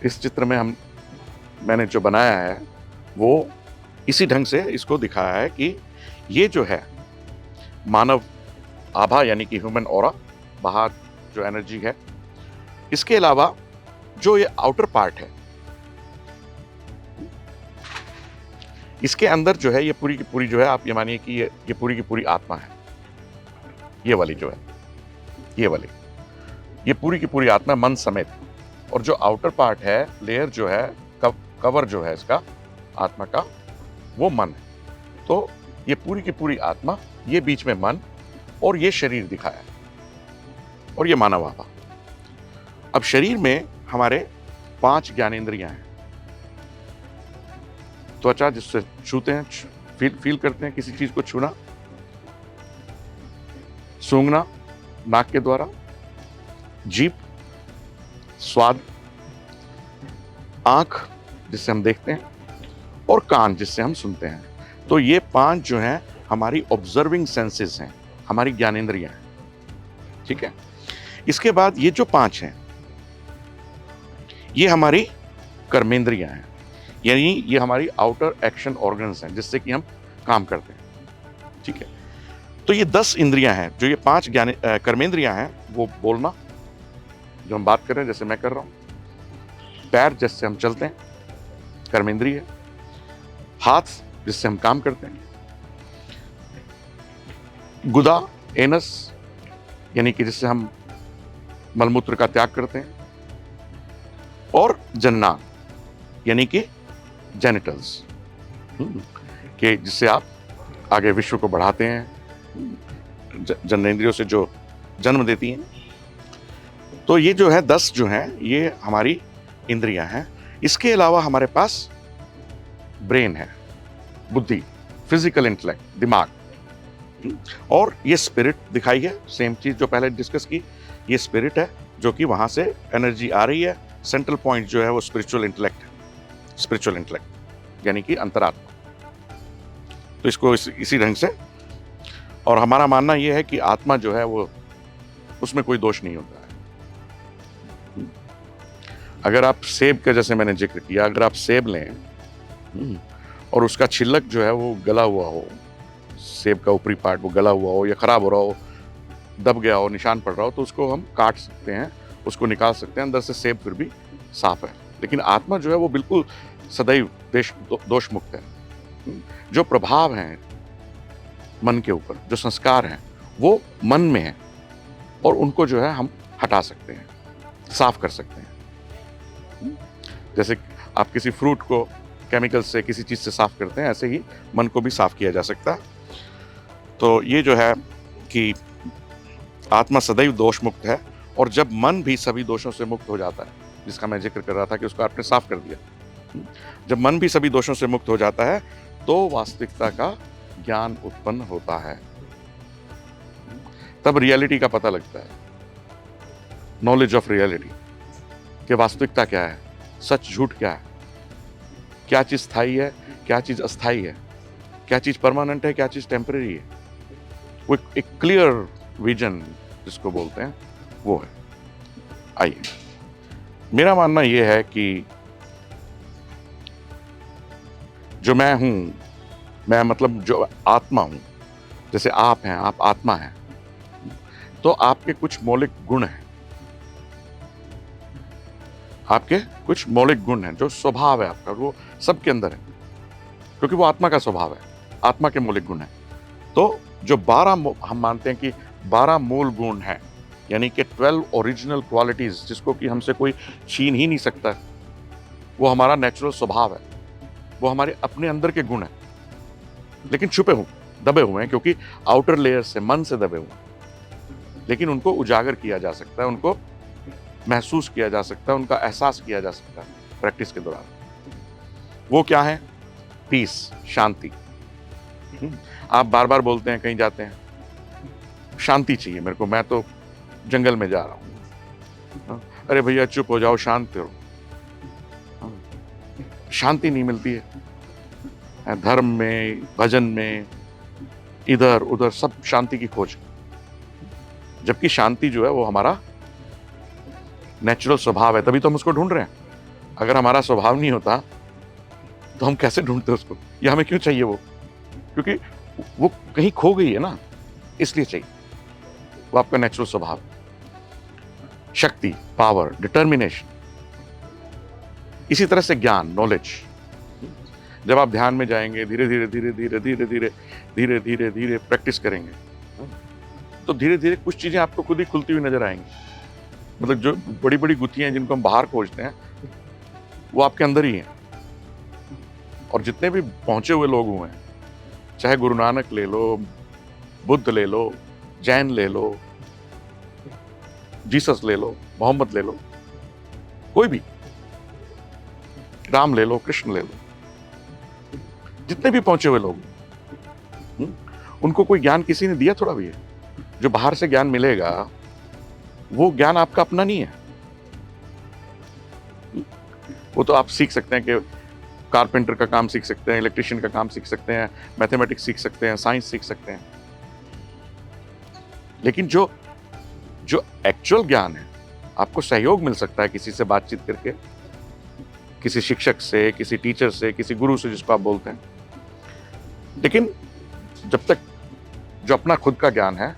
इस चित्र में मैंने जो बनाया है वो इसी ढंग से इसको दिखाया है कि ये जो है मानव आभा, यानी कि ह्यूमन ऑरा, बाहर जो एनर्जी है, इसके अलावा जो ये आउटर पार्ट है, इसके अंदर जो है ये पूरी की पूरी जो है, आप ये मानिए कि ये पूरी की पूरी आत्मा है। ये वाली जो है, ये वाली, ये पूरी की पूरी आत्मा मन समेत। और जो आउटर पार्ट है, लेयर जो है, कवर जो है इसका आत्मा का, वो मन है। तो ये पूरी की पूरी आत्मा, ये बीच में मन, और ये शरीर दिखाया है, और ये मानव आभा। अब शरीर में हमारे 5 ज्ञानेंद्रियां हैं। त्वचा, जिससे छूते हैं, फील करते हैं किसी चीज को छूना, सूंघना नाक के द्वारा, जीभ स्वाद, आंख जिससे हम देखते हैं, और कान जिससे हम सुनते हैं। तो ये 5 जो हैं हमारी ऑब्जर्विंग सेंसेस हैं, हमारी ज्ञानेंद्रियां हैं। ठीक है, इसके बाद ये जो 5 हैं ये हमारी कर्मेंद्रियां हैं, यानी ये हमारी आउटर एक्शन ऑर्गन्स हैं जिससे कि हम काम करते हैं। ठीक है, तो ये 10 इंद्रियां हैं। जो ये 5 कर्मेंद्रियां हैं, वो बोलना जो हम बात कर रहे हैं, जैसे मैं कर रहा हूं, पैर जिससे हम चलते हैं, कर्मेंद्रिय है, हाथ जिससे हम काम करते हैं, गुदा, एनस, यानी कि जिससे हम मलमूत्र का त्याग करते हैं, और जन्ना, यानी कि जेनिटल्स, कि जिससे आप आगे विश्व को बढ़ाते हैं, जननेंद्रियों से जो जन्म देती हैं। तो ये जो है 10 जो हैं ये हमारी इंद्रियां हैं। इसके अलावा हमारे पास ब्रेन है, बुद्धि, फिजिकल इंटेलेक्ट, दिमाग, और ये स्पिरिट दिखाई है। सेम चीज जो पहले डिस्कस की, ये स्पिरिट है जो कि वहां से एनर्जी आ रही है। सेंट्रल पॉइंट जो है वो स्पिरिचुअल इंटेलेक्ट है, स्पिरिचुअल इंटेलेक्ट यानी कि अंतरात्मा। तो इसको इसी ढंग से, और हमारा मानना यह है कि आत्मा जो है वो, उसमें कोई दोष नहीं होता है। अगर आप सेब का, जैसे मैंने जिक्र किया, अगर आप सेब लें और उसका छिलक जो है वो गला हुआ हो, सेब का ऊपरी पार्ट वो गला हुआ हो या खराब हो रहा हो, दब गया हो, निशान पड़ रहा हो, तो उसको हम काट सकते हैं, उसको निकाल सकते हैं, अंदर से सेब फिर भी साफ है। लेकिन आत्मा जो है वो बिल्कुल सदैव दोष मुक्त है। जो प्रभाव हैं मन के ऊपर, जो संस्कार हैं, वो मन में है, और उनको जो है हम हटा सकते हैं, साफ कर सकते हैं। जैसे आप किसी फ्रूट को केमिकल से, किसी चीज से साफ करते हैं, ऐसे ही मन को भी साफ किया जा सकता है। तो ये जो है कि आत्मा सदैव दोष मुक्त है, और जब मन भी सभी दोषों से मुक्त हो जाता है, जिसका मैं जिक्र कर रहा था कि उसको आपने साफ कर दिया, जब मन भी सभी दोषों से मुक्त हो जाता है, तो वास्तविकता का ज्ञान उत्पन्न होता है। तब रियलिटी का पता लगता है, नॉलेज ऑफ रियलिटी, कि वास्तविकता क्या है, सच झूठ क्या है, क्या चीज स्थायी है, क्या चीज अस्थायी है, क्या चीज परमानेंट है, क्या चीज टेम्परेरी है। वो एक क्लियर विजन जिसको बोलते हैं, वो है। आइए, मेरा मानना यह है कि जो मैं हूं मैं मतलब जो आत्मा हूँ, जैसे आप हैं, आप आत्मा हैं, तो आपके कुछ मौलिक गुण हैं। आपके कुछ मौलिक गुण हैं, जो स्वभाव है आपका, वो सबके अंदर है, क्योंकि वो आत्मा का स्वभाव है, आत्मा के मौलिक गुण हैं। तो जो 12 हम मानते हैं कि 12 मूल गुण हैं, यानी कि 12 ओरिजिनल क्वालिटीज, जिसको कि हमसे कोई छीन ही नहीं सकता, वो हमारा नेचुरल स्वभाव है, वो हमारे अपने अंदर के गुण हैं, लेकिन छुपे हुए, दबे हुए हैं, क्योंकि आउटर लेयर से, मन से दबे हुए हैं। लेकिन उनको उजागर किया जा सकता है, उनको महसूस किया जा सकता है, उनका एहसास किया जा सकता है प्रैक्टिस के दौरान। वो क्या है? पीस, शांति। आप बार बार बोलते हैं, कहीं जाते हैं, शांति चाहिए मेरे को, मैं तो जंगल में जा रहा हूँ। अरे भैया चुप हो जाओ, शांत रहो। शांति नहीं मिलती है धर्म में, भजन में, इधर उधर सब शांति की खोज, जबकि शांति जो है वो हमारा नेचुरल स्वभाव है, तभी तो हम उसको ढूंढ रहे हैं। अगर हमारा स्वभाव नहीं होता तो हम कैसे ढूंढते उसको, या हमें क्यों चाहिए वो? क्योंकि वो कहीं खो गई है ना, इसलिए चाहिए। वो आपका नेचुरल स्वभाव, शक्ति, पावर, डिटर्मिनेशन। इसी तरह से ज्ञान, नॉलेज। जब आप ध्यान में जाएंगे, धीरे धीरे धीरे धीरे धीरे धीरे धीरे धीरे धीरे प्रैक्टिस करेंगे, तो धीरे धीरे कुछ चीजें आपको खुद ही खुलती हुई नजर आएंगी। मतलब जो बड़ी बड़ी गुत्थियां जिनको हम बाहर खोजते हैं, वो आपके अंदर ही हैं। और जितने भी पहुंचे हुए लोग हुए हैं, चाहे गुरु नानक ले लो, बुद्ध ले लो, जैन ले लो, जीसस ले लो, मोहम्मद ले लो, कोई भी, राम ले लो, कृष्ण ले लो, जितने भी पहुंचे हुए लोग, उनको कोई ज्ञान किसी ने दिया थोड़ा भी है। जो बाहर से ज्ञान मिलेगा, वो ज्ञान आपका अपना नहीं है। वो तो आप सीख सकते हैं कि कारपेंटर का काम सीख सकते हैं, इलेक्ट्रिशियन का काम सीख सकते हैं, मैथमेटिक्स सीख सकते हैं, साइंस सीख सकते हैं, लेकिन जो जो एक्चुअल ज्ञान है, आपको सहयोग मिल सकता है किसी से बातचीत करके, किसी शिक्षक से, किसी टीचर से, किसी गुरु से, जिसको आप बोलते हैं। लेकिन जब तक जो अपना खुद का ज्ञान है,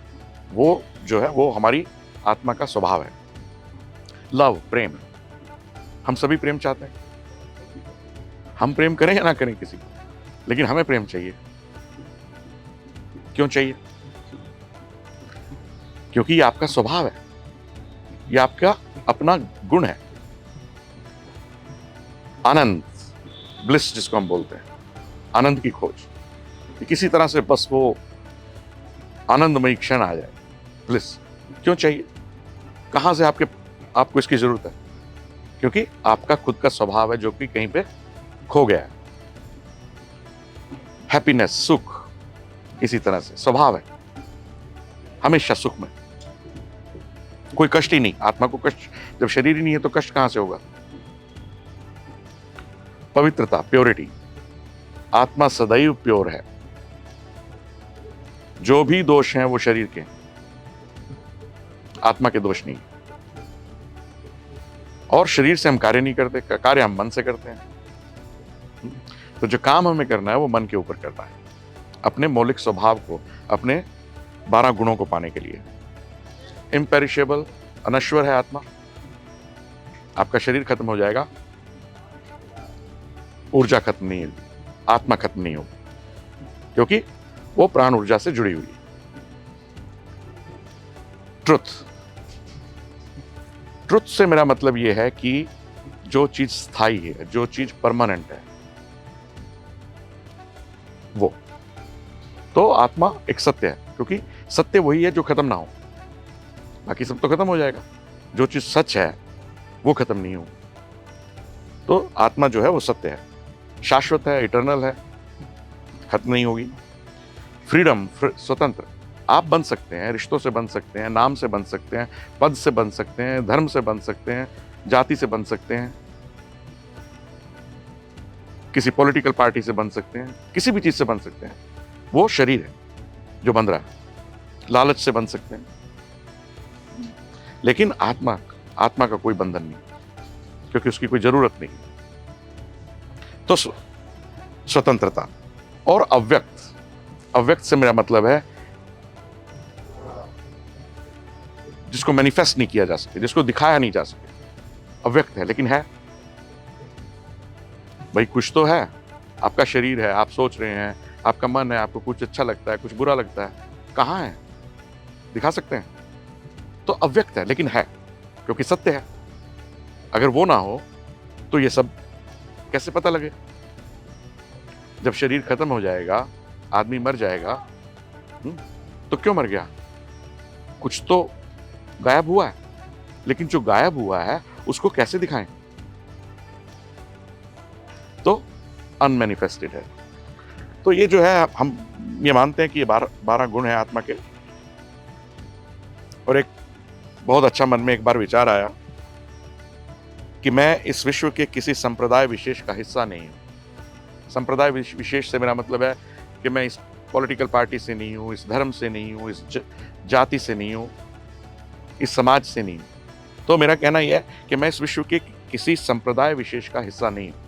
वो जो है वो हमारी आत्मा का स्वभाव है। लव, प्रेम, हम सभी प्रेम चाहते हैं। हम प्रेम करें या ना करें किसी को, लेकिन हमें प्रेम चाहिए। क्यों चाहिए? क्योंकि ये आपका स्वभाव है, ये आपका अपना गुण है। आनंद, ब्लिस जिसको हम बोलते हैं, आनंद की खोज, किसी तरह से बस वो आनंदमयी क्षण आ जाए, ब्लिस। क्यों चाहिए? कहां से आपको इसकी जरूरत है? क्योंकि आपका खुद का स्वभाव है जो कि कहीं पे खो गया है। हैप्पीनेस, सुख, इसी तरह से स्वभाव है हमेशा सुख में, कोई कष्ट ही नहीं। आत्मा को कष्ट, जब शरीर ही नहीं है तो कष्ट कहां से होगा? पवित्रता, प्योरिटी, आत्मा सदैव प्योर है। जो भी दोष हैं वो शरीर के, आत्मा के दोष नहीं। और शरीर से हम कार्य नहीं करते, कार्य हम मन से करते हैं। तो जो काम हमें करना है वो मन के ऊपर करना है, अपने मौलिक स्वभाव को, अपने 12 गुणों को पाने के लिए। इम्पेरिशेबल, अनश्वर है आत्मा। आपका शरीर खत्म हो जाएगा, ऊर्जा खत्म नहीं होगी, आत्मा खत्म नहीं होगी, क्योंकि वो प्राण ऊर्जा से जुड़ी हुई है। ट्रुथ, ट्रुथ से मेरा मतलब यह है कि जो चीज स्थायी है, जो चीज परमानेंट है, वो तो आत्मा एक सत्य है, क्योंकि सत्य वही है जो खत्म ना हो। बाकी सब तो खत्म हो जाएगा, जो चीज सच है वो खत्म नहीं हो। तो आत्मा जो है वो सत्य है, शाश्वत है, इटर्नल है, खत्म नहीं होगी। फ्रीडम, स्वतंत्र, आप बन सकते हैं, रिश्तों से बन सकते हैं, नाम से बन सकते हैं, पद से बन सकते हैं, धर्म से बन सकते हैं, जाति से बन सकते हैं, किसी पॉलिटिकल पार्टी से बन सकते हैं, किसी भी चीज से बन सकते हैं। वो शरीर है जो बंध रहा है। लालच से बन सकते हैं, लेकिन आत्मा का कोई बंधन नहीं, क्योंकि उसकी कोई जरूरत नहीं। तो स्वतंत्रता और अव्यक्त, अव्यक्त से मेरा मतलब है जिसको मैनिफेस्ट नहीं किया जा सके, जिसको दिखाया नहीं जा सके, अव्यक्त है लेकिन है। भाई कुछ तो है, आपका शरीर है, आप सोच रहे हैं, आपका मन है, आपको कुछ अच्छा लगता है, कुछ बुरा लगता है, कहाँ है, दिखा सकते हैं? तो अव्यक्त है लेकिन है, क्योंकि सत्य है। अगर वो ना हो तो ये सब कैसे पता लगे? जब शरीर खत्म हो जाएगा, आदमी मर जाएगा, तो क्यों मर गया? कुछ तो गायब हुआ है, लेकिन जो गायब हुआ है उसको कैसे दिखाएं? तो अनमैनिफेस्टेड है। तो ये जो है, हम ये मानते हैं कि ये 12 गुण है आत्मा के। और एक बहुत अच्छा मन में एक बार विचार आया कि मैं इस विश्व के किसी संप्रदाय विशेष का हिस्सा नहीं हूं। संप्रदाय विशेष से मेरा मतलब है कि मैं इस पॉलिटिकल पार्टी से नहीं हूं, इस धर्म से नहीं हूं, इस जाति से नहीं हूं, इस समाज से नहीं हूं। तो मेरा कहना यह है कि मैं इस विश्व के किसी संप्रदाय विशेष का हिस्सा नहीं हूं,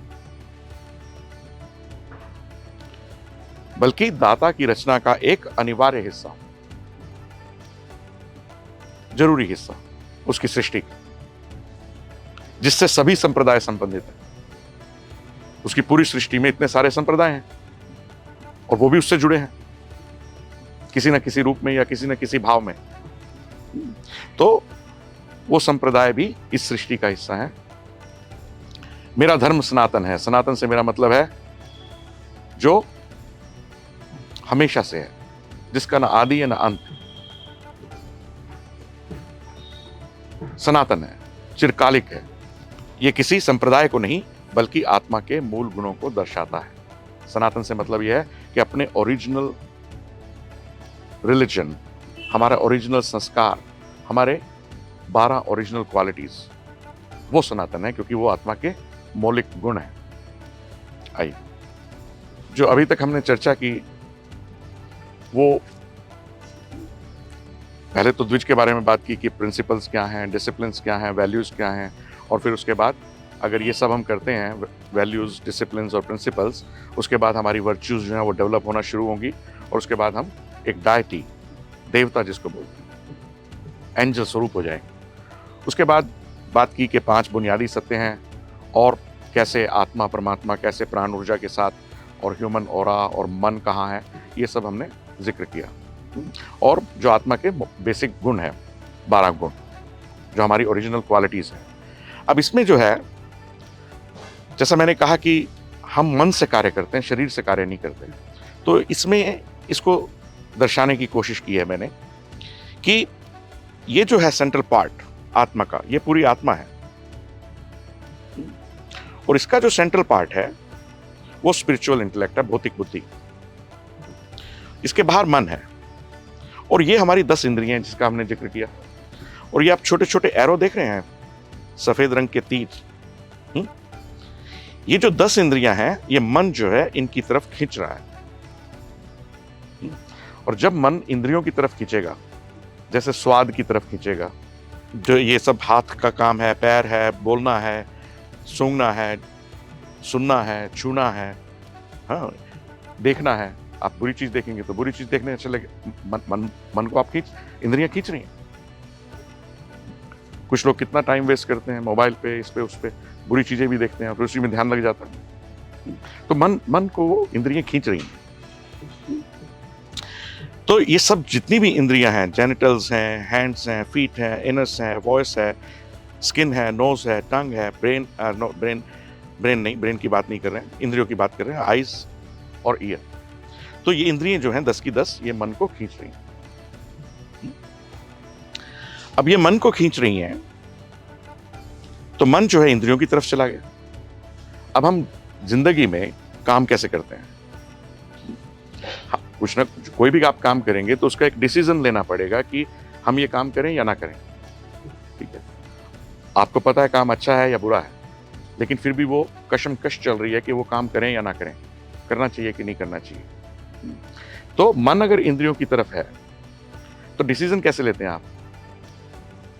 बल्कि दाता की रचना का एक अनिवार्य हिस्सा, जरूरी हिस्सा उसकी सृष्टि का, जिससे सभी संप्रदाय संबंधित हैं। उसकी पूरी सृष्टि में इतने सारे संप्रदाय हैं और वो भी उससे जुड़े हैं किसी न किसी रूप में या किसी न किसी भाव में। तो वो संप्रदाय भी इस सृष्टि का हिस्सा है। मेरा धर्म सनातन है। सनातन से मेरा मतलब है जो हमेशा से है, जिसका ना आदि है ना अंत। सनातन है, चिरकालिक है। ये किसी संप्रदाय को नहीं बल्कि आत्मा के मूल गुणों को दर्शाता है। सनातन से मतलब यह है कि अपने ओरिजिनल रिलीजन, हमारा ओरिजिनल संस्कार, हमारे 12 ओरिजिनल क्वालिटीज, वो सनातन है, क्योंकि वो आत्मा के मौलिक गुण हैं। आइए, जो अभी तक हमने चर्चा की वो पहले तो द्विज के बारे में बात की कि प्रिंसिपल्स क्या हैं, डिसिप्लिन्स क्या हैं, वैल्यूज क्या हैं, और फिर उसके बाद अगर ये सब हम करते हैं, वैल्यूज, डिसिप्लिन्स और प्रिंसिपल्स, उसके बाद हमारी वर्च्यूज जो हैं वो डेवलप होना शुरू होंगी और उसके बाद हम एक डायटी, देवता जिसको बोलते हैं, एंजल स्वरूप हो जाएंगे। उसके बाद बात की कि 5 बुनियादी सत्य हैं और कैसे आत्मा परमात्मा कैसे प्राण ऊर्जा के साथ और ह्यूमन ऑरा और मन कहाँ है, ये सब हमने जिक्र किया। और जो आत्मा के बेसिक गुण है, 12 गुण जो हमारी ओरिजिनल क्वालिटीज हैं। अब इसमें जो है, जैसा मैंने कहा कि हम मन से कार्य करते हैं, शरीर से कार्य नहीं करते, तो इसमें इसको दर्शाने की कोशिश की है मैंने कि ये जो है सेंट्रल पार्ट आत्मा का, ये पूरी आत्मा है और इसका जो सेंट्रल पार्ट है वो स्पिरिचुअल इंटेलेक्ट है, भौतिक बुद्धि। इसके बाहर मन है और ये हमारी 10 इंद्रियां हैं जिसका हमने जिक्र किया। और ये आप छोटे छोटे एरो देख रहे हैं, सफेद रंग के तीर, ये जो 10 इंद्रियां हैं, ये मन जो है इनकी तरफ खींच रहा है। और जब मन इंद्रियों की तरफ खींचेगा, जैसे स्वाद की तरफ खींचेगा, जो ये सब हाथ का काम है, पैर है, बोलना है, सूंघना है, सुनना है, छूना है, हाँ, देखना है। आप बुरी चीज देखेंगे तो बुरी चीज देखने अच्छे लगे, मन को आप इंद्रियां खींच रही हैं। कुछ लोग कितना टाइम वेस्ट करते हैं मोबाइल पे, इस पे उस पे, बुरी चीजें भी देखते हैं और उसी में ध्यान लग जाता है। तो मन को वो इंद्रियां खींच रही हैं। तो ये सब जितनी भी इंद्रियां हैं, जेनिटल्स हैं, हैंड्स हैं, फीट हैं, इनर्स हैं, वॉइस है, स्किन है, नोज है, टंग है, ब्रेन की बात नहीं कर रहे हैं, इंद्रियों की बात कर रहे हैं, आईज और ईयर। तो ये इंद्रियां जो हैं 10 की 10 ये मन को खींच रही हैं। अब ये मन को खींच रही हैं तो मन जो है इंद्रियों की तरफ चला गया। अब हम जिंदगी में काम कैसे करते हैं? कुछ ना कुछ, कोई भी आप काम करेंगे तो उसका एक डिसीजन लेना पड़ेगा कि हम ये काम करें या ना करें। ठीक है, आपको पता है काम अच्छा है या बुरा है, लेकिन फिर भी वो कशमकश चल रही है कि वो काम करें या ना करें, करना चाहिए कि नहीं करना चाहिए। तो मन अगर इंद्रियों की तरफ है तो डिसीजन कैसे लेते हैं आप?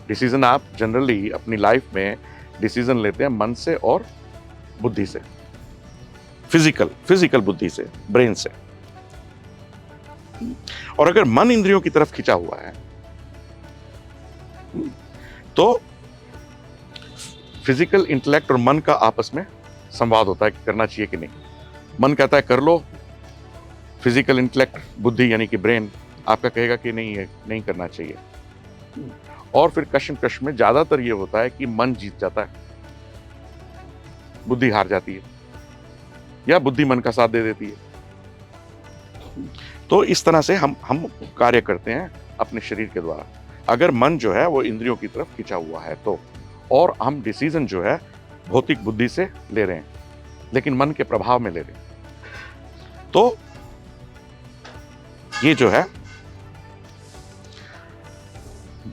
डिसीजन आप जनरली अपनी लाइफ में डिसीजन लेते हैं मन से और बुद्धि से, फिजिकल बुद्धि से, ब्रेन से। और अगर मन इंद्रियों की तरफ खिंचा हुआ है तो फिजिकल इंटेलेक्ट और मन का आपस में संवाद होता है कि करना चाहिए कि नहीं। मन कहता है कर लो, फिजिकल इंटेलेक्ट बुद्धि यानी कि ब्रेन आपका कहेगा कि नहीं है, नहीं करना चाहिए। और फिर कश्मकश में ज्यादातर ये होता है कि मन जीत जाता है, बुद्धि हार जाती है या बुद्धि मन का साथ दे देती है। तो इस तरह से हम कार्य करते हैं अपने शरीर के द्वारा। अगर मन जो है वो इंद्रियों की तरफ खिंचा हुआ है तो, और हम डिसीजन जो है भौतिक बुद्धि से ले रहे हैं लेकिन मन के प्रभाव में ले रहे हैं, तो ये जो है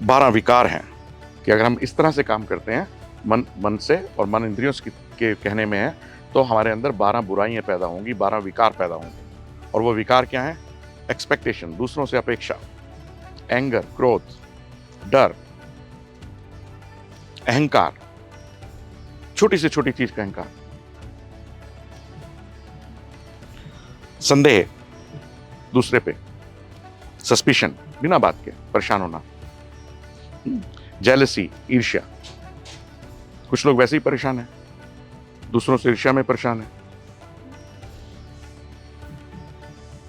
12 विकार हैं कि अगर हम इस तरह से काम करते हैं मन से और मन इंद्रियों के कहने में है तो हमारे अंदर 12 बुराइयां पैदा होंगी, 12 विकार पैदा होंगे। और वो विकार क्या है? एक्सपेक्टेशन, दूसरों से अपेक्षा, एंगर, क्रोध, डर, अहंकार, छोटी से छोटी चीज का अहंकार, संदेह दूसरे पे, सस्पिशन, बिना बात के परेशान होना, जेलसी, ईर्ष्या। कुछ लोग वैसे ही परेशान हैं, दूसरों से ईर्ष्या में परेशान है,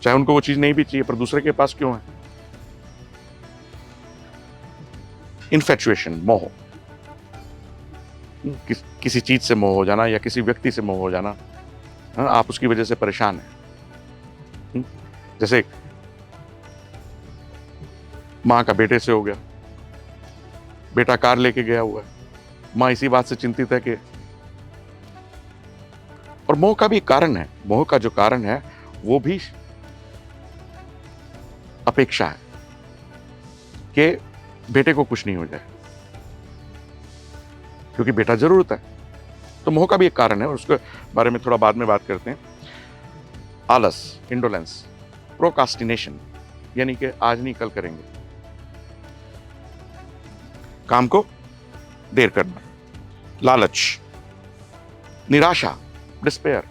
चाहे उनको वो चीज नहीं भी चाहिए पर दूसरे के पास क्यों है। इन्फेचुएशन, मोह, किसी चीज से मोह हो जाना या किसी व्यक्ति से मोह हो जाना, आप उसकी वजह से परेशान हैं। जैसे मां का बेटे से हो गया, बेटा कार लेके गया हुआ है, मां इसी बात से चिंतित है कि, और मोह का भी कारण है, मोह का जो कारण है वो भी अपेक्षा है कि बेटे को कुछ नहीं हो जाए क्योंकि बेटा जरूरत है। तो मोह का भी एक कारण है और उसके बारे में थोड़ा बाद में बात करते हैं। आलस, इंडोलेंस, प्रोकास्टिनेशन यानी कि आज नहीं कल करेंगे, काम को देर करना, लालच, निराशा, डिस्पेयर,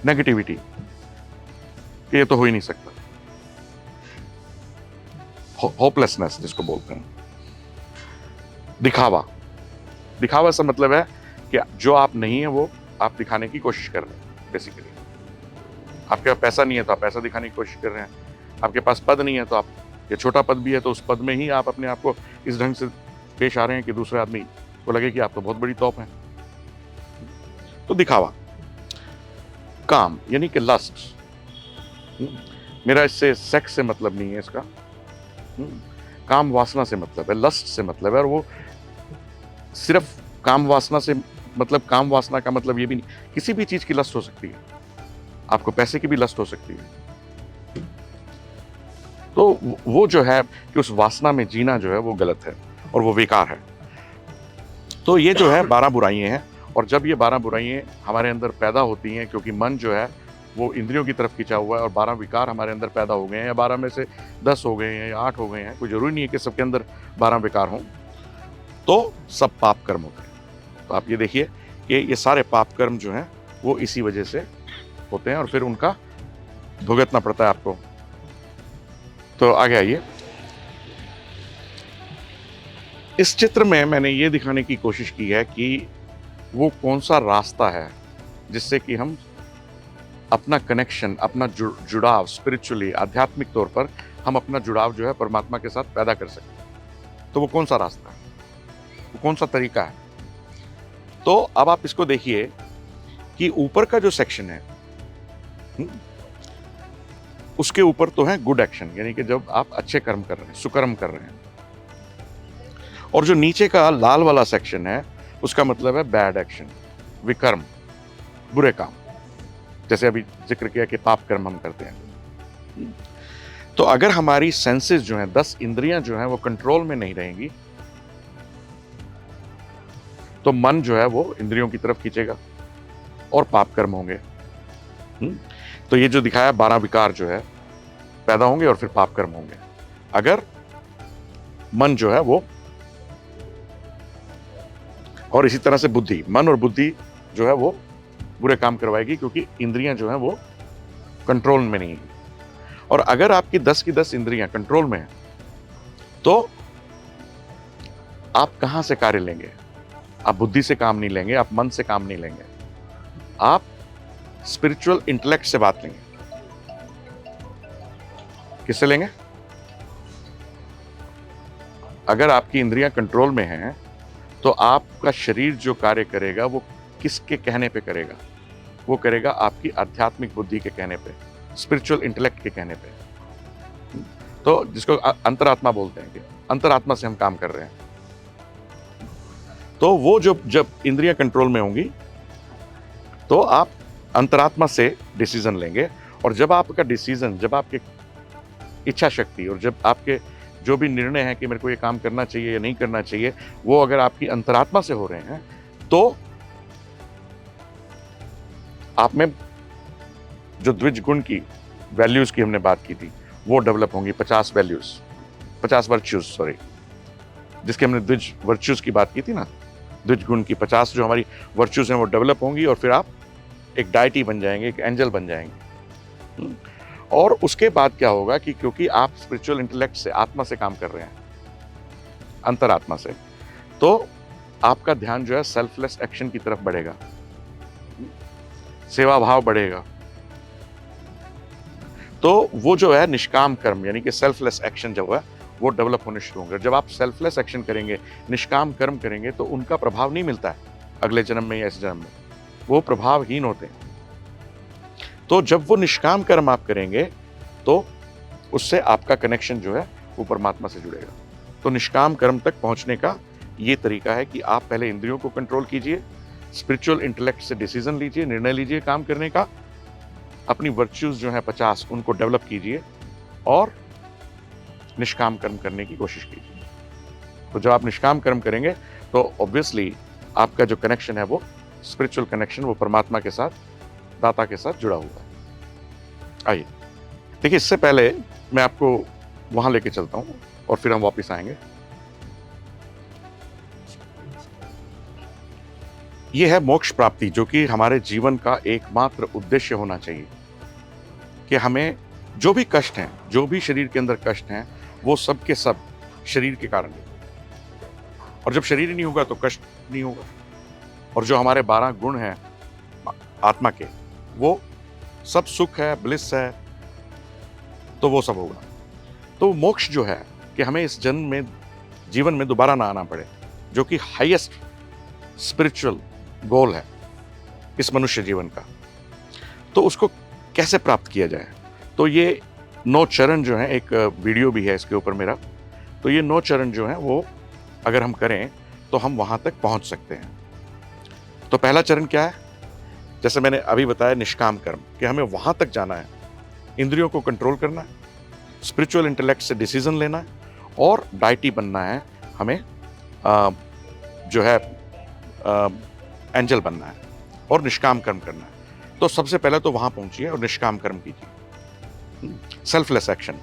नेगेटिविटी, ये तो हो ही नहीं सकता, होपलेसनेस जिसको बोलते हैं, दिखावा। दिखावा से मतलब है कि जो आप नहीं है वो आप दिखाने की कोशिश कर रहे हैं। बेसिकली आपके पास पैसा नहीं है तो आप पैसा दिखाने की कोशिश कर रहे हैं, आपके पास पद नहीं है तो आप, ये छोटा पद भी है तो उस पद में ही आप अपने आप को इस ढंग से पेश आ रहे हैं कि दूसरे आदमी को लगे कि आप तो बहुत बड़ी तोप हैं। तो दिखावा। काम यानी कि लस्ट, मेरा इससे सेक्स से मतलब नहीं है, इसका काम वासना से मतलब है, लस्ट से मतलब है। और वो सिर्फ काम वासना से मतलब, काम वासना का मतलब ये भी नहीं, किसी भी चीज की लस्ट हो सकती है, आपको पैसे की भी लस्ट हो सकती है। तो वो जो है कि उस वासना में जीना जो है वो गलत है और वो बेकार है। तो ये जो है 12 बुराइयां हैं, और जब ये 12 बुराइयां हमारे अंदर पैदा होती हैं क्योंकि मन जो है वो इंद्रियों की तरफ खिंचा हुआ है, और 12 विकार हमारे अंदर पैदा हो गए हैं, या 12 में से 10 हो गए हैं या 8 हो गए हैं, कोई जरूरी नहीं है कि सबके अंदर 12 विकार हों, तो सब पाप कर्म होते हैं। तो आप ये देखिए कि ये सारे पाप कर्म जो हैं वो इसी वजह से होते हैं और फिर उनका भुगतना पड़ता है आपको। तो आगे आइए, इस चित्र में मैंने ये दिखाने की कोशिश की है कि वो कौन सा रास्ता है जिससे कि हम अपना कनेक्शन, अपना जुड़ाव स्पिरिचुअली, आध्यात्मिक तौर पर हम अपना जुड़ाव जो है परमात्मा के साथ पैदा कर सकते। तो वो कौन सा रास्ता है, वो कौन सा तरीका है? तो अब आप इसको देखिए कि ऊपर का जो सेक्शन है उसके ऊपर तो है गुड एक्शन, यानी कि जब आप अच्छे कर्म कर रहे हैं, सुकर्म कर रहे हैं, और जो नीचे का लाल वाला सेक्शन है उसका मतलब है बैड एक्शन, विकर्म, बुरे काम, जैसे अभी जिक्र किया कि पाप कर्म हम करते हैं। तो अगर हमारी सेंसेस जो हैं, 10 इंद्रियां जो हैं वो कंट्रोल में नहीं रहेंगी तो मन जो है वो इंद्रियों की तरफ खींचेगा और पाप कर्म होंगे। तो ये जो दिखाया 12 विकार जो है पैदा होंगे और फिर पाप कर्म होंगे अगर मन जो है वो, और इसी तरह से बुद्धि, मन और बुद्धि जो है वो बुरे काम करवाएगी क्योंकि इंद्रियां जो है वो कंट्रोल में नहीं है। और अगर आपकी 10 की 10 इंद्रियां कंट्रोल में है तो आप कहां से कार्य लेंगे? आप बुद्धि से काम नहीं लेंगे, आप मन से काम नहीं लेंगे, आप स्पिरिचुअल इंटेलेक्ट से बात लेंगे। किससे लेंगे? अगर आपकी इंद्रियां कंट्रोल में हैं तो आपका शरीर जो कार्य करेगा वो किसके कहने पे करेगा? वो करेगा आपकी आध्यात्मिक बुद्धि के कहने पे, स्पिरिचुअल इंटेलेक्ट के कहने पे। तो जिसको अंतरात्मा बोलते हैं कि अंतरात्मा से हम काम कर रहे हैं। तो वो जब इंद्रियां कंट्रोल में होंगी तो आप अंतरात्मा से डिसीजन लेंगे, और जब आपका डिसीजन, जब आपके इच्छा शक्ति और जब आपके जो भी निर्णय है कि मेरे को ये काम करना चाहिए या नहीं करना चाहिए, वो अगर आपकी अंतरात्मा से हो रहे हैं तो आप में जो द्विज गुण की वैल्यूज की हमने बात की थी वो डेवलप होंगी। 50 वैल्यूज, 50 वर्च्यूज, सॉरी, जिसके हमने द्विज वर्च्यूज की बात की थी ना, द्विज गुण की 50 जो हमारी वर्च्यूज हैं वो डेवलप होंगी, और फिर आप एक डाइटी बन जाएंगे, एक एंजल बन जाएंगे। और उसके बाद क्या होगा कि क्योंकि आप स्पिरिचुअल इंटेलेक्ट से, आत्मा से काम कर रहे हैं, अंतरात्मा से, तो आपका ध्यान जो है सेल्फलेस एक्शन की तरफ बढ़ेगा, सेवा भाव बढ़ेगा। तो वो जो है निष्काम कर्म यानी कि सेल्फलेस एक्शन जो है वो डेवलप होने शुरू होंगे। जब आप सेल्फलेस एक्शन करेंगे, निष्काम कर्म करेंगे, तो उनका प्रभाव नहीं मिलता है अगले जन्म में या इस जन्म में, वो प्रभावहीन होते हैं। तो जब वो निष्काम कर्म आप करेंगे तो उससे आपका कनेक्शन जो है वो परमात्मा से जुड़ेगा। तो निष्काम कर्म तक पहुंचने का ये तरीका है कि आप पहले इंद्रियों को कंट्रोल कीजिए, स्पिरिचुअल इंटेलेक्ट से डिसीजन लीजिए, निर्णय लीजिए काम करने का, अपनी वर्च्यूज जो है 50 उनको डेवलप कीजिए, और निष्काम कर्म करने की कोशिश कीजिए। तो जब आप निष्काम कर्म करेंगे तो ऑब्वियसली आपका जो कनेक्शन है वो स्पिरिचुअल कनेक्शन, वो परमात्मा के साथ, दाता के साथ जुड़ा हुआ है। आइए देखिए, इससे पहले मैं आपको वहां लेके चलता हूं और फिर हम वापस आएंगे। यह है मोक्ष प्राप्ति, जो कि हमारे जीवन का एकमात्र उद्देश्य होना चाहिए कि हमें जो भी कष्ट हैं, जो भी शरीर के अंदर कष्ट हैं, वो सब के सब शरीर के कारण है। और जब शरीर ही नहीं होगा तो कष्ट नहीं होगा। और जो हमारे 12 गुण हैं आत्मा के, वो सब सुख है, ब्लिस है, तो वो सब होगा। तो मोक्ष जो है कि हमें इस जन्म में, जीवन में दोबारा ना आना पड़े, जो कि हाईएस्ट स्पिरिचुअल गोल है इस मनुष्य जीवन का। तो उसको कैसे प्राप्त किया जाए? तो ये 9 चरण जो है, एक वीडियो भी है इसके ऊपर मेरा, तो ये 9 चरण जो है वो अगर हम करें तो हम वहां तक पहुंच सकते हैं। तो पहला चरण क्या है? जैसे मैंने अभी बताया, निष्काम कर्म, कि हमें वहां तक जाना है, इंद्रियों को कंट्रोल करना है, स्पिरिचुअल इंटेलेक्ट से डिसीजन लेना है, और डाइटी बनना है हमें, जो है एंजल बनना है, और निष्काम कर्म करना है। तो सबसे पहले तो वहां पहुंचिए और निष्काम कर्म कीजिए, सेल्फलेस एक्शन।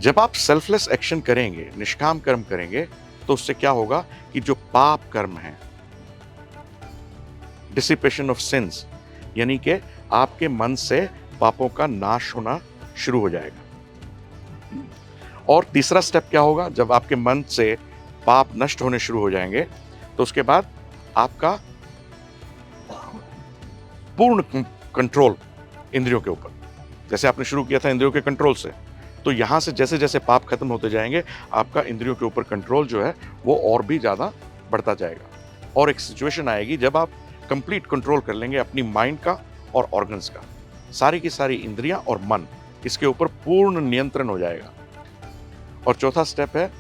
जब आप सेल्फलेस एक्शन करेंगे, निष्काम कर्म करेंगे, तो उससे क्या होगा कि जो पाप कर्म है, डिसिपेशन ऑफ सिंस, यानी कि आपके मन से पापों का नाश होना शुरू हो जाएगा। और तीसरा स्टेप क्या होगा? जब आपके मन से पाप नष्ट होने शुरू हो जाएंगे तो उसके बाद आपका पूर्ण कंट्रोल इंद्रियों के ऊपर, जैसे आपने शुरू किया था इंद्रियों के कंट्रोल से, तो यहां से जैसे जैसे पाप खत्म होते जाएंगे, आपका इंद्रियों के ऊपर कंट्रोल जो है वो और भी ज्यादा बढ़ता जाएगा। और एक सिचुएशन आएगी जब आप कंप्लीट कंट्रोल कर लेंगे अपनी माइंड का और ऑर्गन्स का, सारी की सारी इंद्रियां और मन, इसके ऊपर पूर्ण नियंत्रण हो जाएगा। और चौथा स्टेप है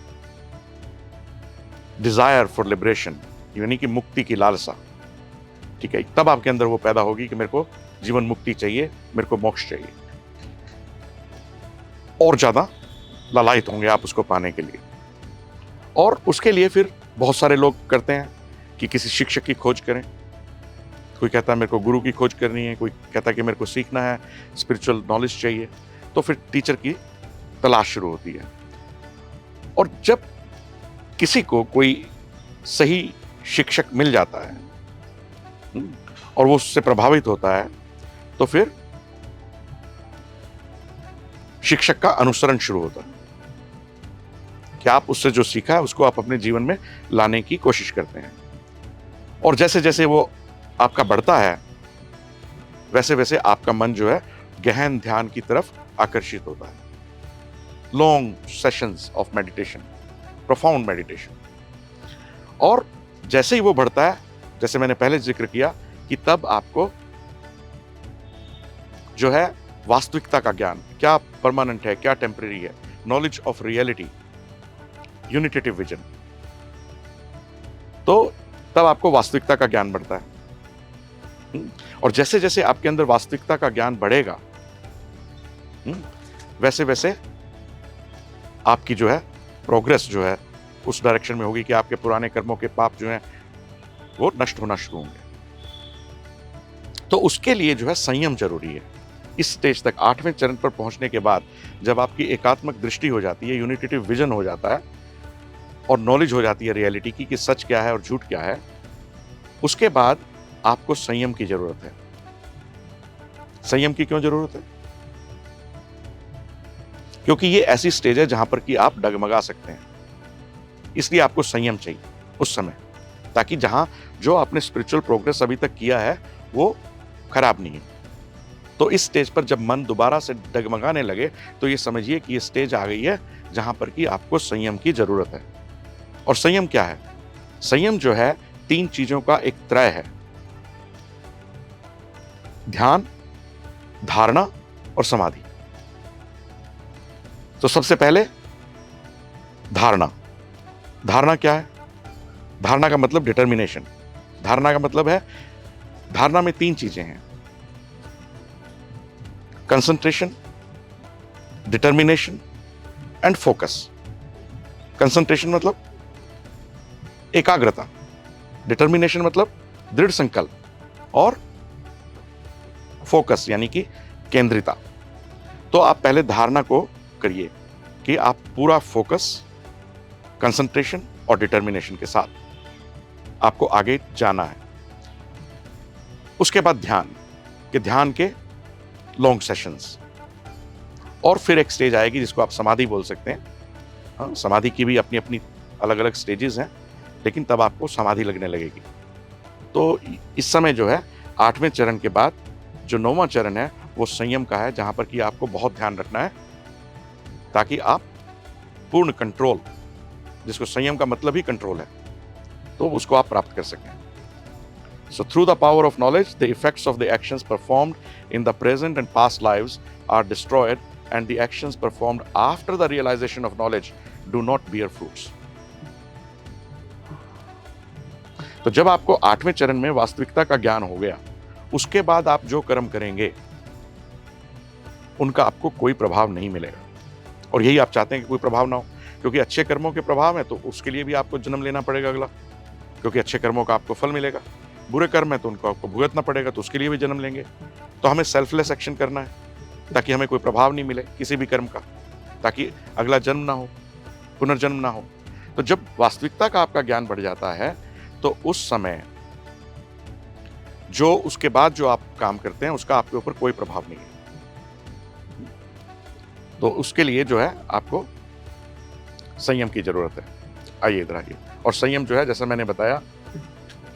डिजायर फॉर लिबरेशन, यानी कि मुक्ति की लालसा। ठीक है, तब आपके अंदर वो पैदा होगी कि मेरे को जीवन मुक्ति चाहिए, मेरे को मोक्ष चाहिए, और ज्यादा लालायित होंगे आप उसको पाने के लिए। और उसके लिए फिर बहुत सारे लोग करते हैं कि किसी शिक्षक की खोज करें, कोई कहता है मेरे को गुरु की खोज करनी है, कोई कहता है कि मेरे को सीखना है, स्पिरिचुअल नॉलेज चाहिए, तो फिर टीचर की तलाश शुरू होती है। और जब किसी को कोई सही शिक्षक मिल जाता है और वो उससे प्रभावित होता है, तो फिर शिक्षक का अनुसरण शुरू होता है कि आप उससे जो सीखा है उसको आप अपने जीवन में लाने की कोशिश करते हैं। और जैसे जैसे वो आपका बढ़ता है वैसे वैसे आपका मन जो है गहन ध्यान की तरफ आकर्षित होता है। Long sessions of meditation, profound meditation. और जैसे ही वो बढ़ता है, जैसे मैंने पहले जिक्र किया कि तब आपको जो है वास्तविकता का ज्ञान, क्या परमानेंट है क्या टेम्परेरी है, नॉलेज ऑफ रियलिटी, यूनिटेटिव विजन, तो तब आपको वास्तविकता का ज्ञान बढ़ता है। और जैसे जैसे आपके अंदर वास्तविकता का ज्ञान बढ़ेगा वैसे वैसे आपकी जो है प्रोग्रेस जो है उस डायरेक्शन में होगी कि आपके पुराने कर्मों के पाप जो हैं वो नष्ट होना शुरू होंगे। तो उसके लिए जो है संयम जरूरी है। इस स्टेज तक 8वें चरण पर पहुंचने के बाद जब आपकी एकात्मक दृष्टि हो जाती है, यूनिटेटिव विजन हो जाता है और नॉलेज हो जाती है रियलिटी की कि सच क्या है और झूठ क्या है, उसके बाद आपको संयम की जरूरत है। संयम की क्यों जरूरत है? क्योंकि ये ऐसी स्टेज है जहां पर कि आप डगमगा सकते हैं, इसलिए आपको संयम चाहिए उस समय, ताकि जहां जो आपने स्पिरिचुअल प्रोग्रेस अभी तक किया है वो खराब नहीं है। तो इस स्टेज पर जब मन दोबारा से डगमगाने लगे तो ये समझिए कि ये स्टेज आ गई है जहां पर कि आपको संयम की जरूरत है। और संयम क्या है? संयम जो है 3 चीजों का एक त्रय है, ध्यान, धारणा और समाधि। तो सबसे पहले धारणा। धारणा क्या है? धारणा का मतलब डिटर्मिनेशन। धारणा का मतलब है, धारणा में 3 चीजें हैं, concentration, determination and focus. Concentration मतलब एकाग्रता, डिटर्मिनेशन मतलब दृढ़ संकल्प, और फोकस यानी कि केंद्रिता। तो आप पहले धारणा को करिए कि आप पूरा फोकस, कंसंट्रेशन और डिटर्मिनेशन के साथ आपको आगे जाना है। उसके बाद ध्यान, कि ध्यान के लॉन्ग सेशंस, और फिर एक स्टेज आएगी जिसको आप समाधि बोल सकते हैं। हाँ, समाधि की भी अपनी अपनी अलग अलग स्टेजेस हैं, लेकिन तब आपको समाधि लगने लगेगी। तो इस समय जो है 8वें चरण के बाद जो 9वां चरण है वो संयम का है, जहां पर कि आपको बहुत ध्यान रखना है ताकि आप पूर्ण कंट्रोल, जिसको संयम का मतलब ही कंट्रोल है, तो उसको आप प्राप्त कर सकें। So through the power of knowledge, the effects of the actions performed in the present and past lives are destroyed, and the actions performed after the realization of knowledge do not bear fruits. तो जब आपको 8वें चरण में वास्तविकता का ज्ञान हो गया, उसके बाद आप जो कर्म करेंगे उनका आपको कोई प्रभाव नहीं मिलेगा। और यही आप चाहते हैं कि कोई प्रभाव ना हो, क्योंकि अच्छे कर्मों के प्रभाव है तो उसके लिए भी आपको जन्म लेना पड़ेगा अगला, क्योंकि अच्छे कर्मों का आपको फल मिलेगा। बुरे कर्म है तो उनको आपको भुगतना पड़ेगा, तो उसके लिए भी जन्म लेंगे। तो हमें सेल्फलेस एक्शन करना है ताकि हमें कोई प्रभाव नहीं मिले किसी भी कर्म का, ताकि अगला जन्म ना हो, पुनर्जन्म ना हो। तो जब वास्तविकता का आपका ज्ञान बढ़ जाता है तो उस समय जो उसके बाद जो आप काम करते हैं उसका आपके ऊपर कोई प्रभाव नहीं है। तो उसके लिए जो है आपको संयम की जरूरत है। आइए इधर आइए। और संयम जो है, जैसा मैंने बताया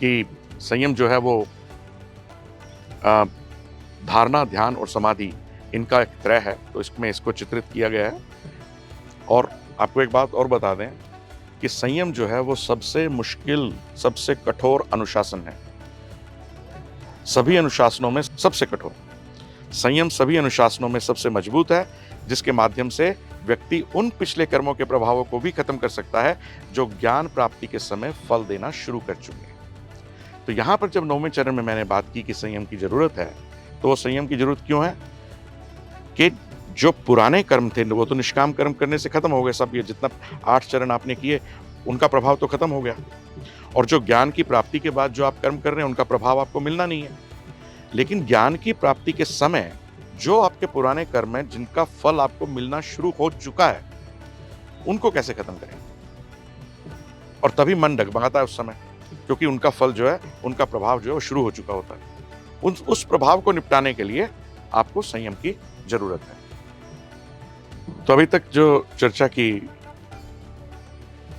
कि संयम जो है वो धारणा, ध्यान और समाधि, इनका एक त्रय है, तो इसमें इसको चित्रित किया गया है। और आपको एक बात और बता दें कि संयम जो है वो सबसे मुश्किल, सबसे कठोर अनुशासन है। सभी अनुशासनों में सबसे कठोर। संयम सभी अनुशासनों में सबसे मजबूत है, जिसके माध्यम से व्यक्ति उन पिछले कर्मों के प्रभावों को भी खत्म कर सकता है जो ज्ञान प्राप्ति के समय फल देना शुरू कर चुके हैं। तो यहां पर जब 9वें चरण में मैंने बात की कि संयम की जरूरत है, तो वो संयम की जरूरत क्यों है? कि जो पुराने कर्म थे वो तो निष्काम कर्म करने से खत्म हो गए सब। ये जितना 8 चरण आपने किए उनका प्रभाव तो खत्म हो गया, और जो ज्ञान की प्राप्ति के बाद जो आप कर्म कर रहे हैं उनका प्रभाव आपको मिलना नहीं है। लेकिन ज्ञान की प्राप्ति के समय जो आपके पुराने कर्म हैं जिनका फल आपको मिलना शुरू हो चुका है, उनको कैसे खत्म करें? और तभी मन डगमगाता है उस समय, क्योंकि उनका फल जो है, उनका प्रभाव जो है वो शुरू हो चुका होता है। उस प्रभाव को निपटाने के लिए आपको संयम की जरूरत है। तो अभी तक जो चर्चा की,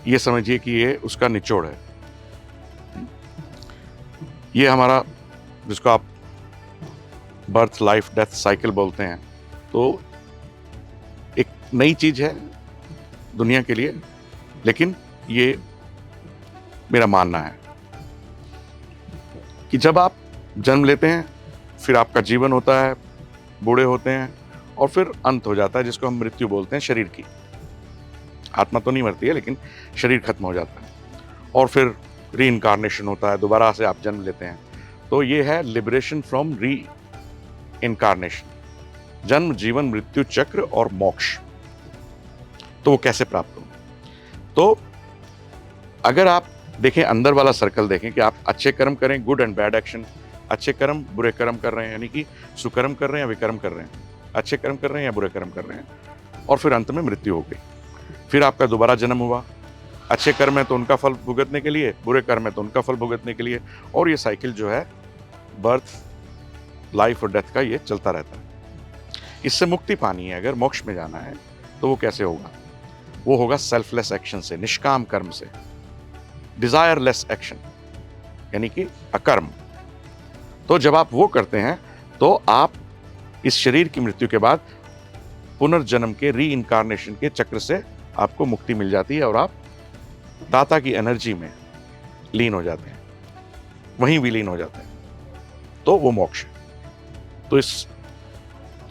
ये समझिए कि ये उसका निचोड़ है। ये हमारा, जिसको आप बर्थ लाइफ डेथ साइकिल बोलते हैं, तो एक नई चीज है दुनिया के लिए, लेकिन ये मेरा मानना है कि जब आप जन्म लेते हैं, फिर आपका जीवन होता है, बूढ़े होते हैं, और फिर अंत हो जाता है, जिसको हम मृत्यु बोलते हैं शरीर की। आत्मा तो नहीं मरती है, लेकिन शरीर खत्म हो जाता है, और फिर री इनकारनेशन होता है, दोबारा से आप जन्म लेते हैं। तो ये है लिबरेशन फ्रॉम री इनकारनेशन, जन्म जीवन मृत्यु चक्र और मोक्ष। तो वो कैसे प्राप्त हो? तो अगर आप देखें, अंदर वाला सर्कल देखें कि आप अच्छे कर्म करें, गुड एंड बैड एक्शन, अच्छे कर्म बुरे कर्म कर रहे हैं, यानी कि सुकर्म कर रहे हैं या विकर्म कर रहे हैं, अच्छे कर्म कर रहे हैं या बुरे कर्म कर रहे हैं, और फिर अंत में मृत्यु हो गई। फिर आपका दोबारा जन्म हुआ, अच्छे कर्म है तो उनका फल भुगतने के लिए, बुरे कर्म है तो उनका फल भुगतने के लिए, और ये साइकिल जो है बर्थ लाइफ और डेथ का, ये चलता रहता है। इससे मुक्ति पानी है, अगर मोक्ष में जाना है तो वो कैसे होगा? वो होगा सेल्फलेस एक्शन से, निष्काम कर्म से, डिजायरलेस एक्शन, यानी कि अकर्म। तो जब आप वो करते हैं तो आप इस शरीर की मृत्यु के बाद पुनर्जन्म के री इनकारनेशन के चक्र से आपको मुक्ति मिल जाती है, और आप दाता की एनर्जी में लीन हो जाते हैं, वहीं विलीन हो जाते हैं। तो वो मोक्ष है। तो इस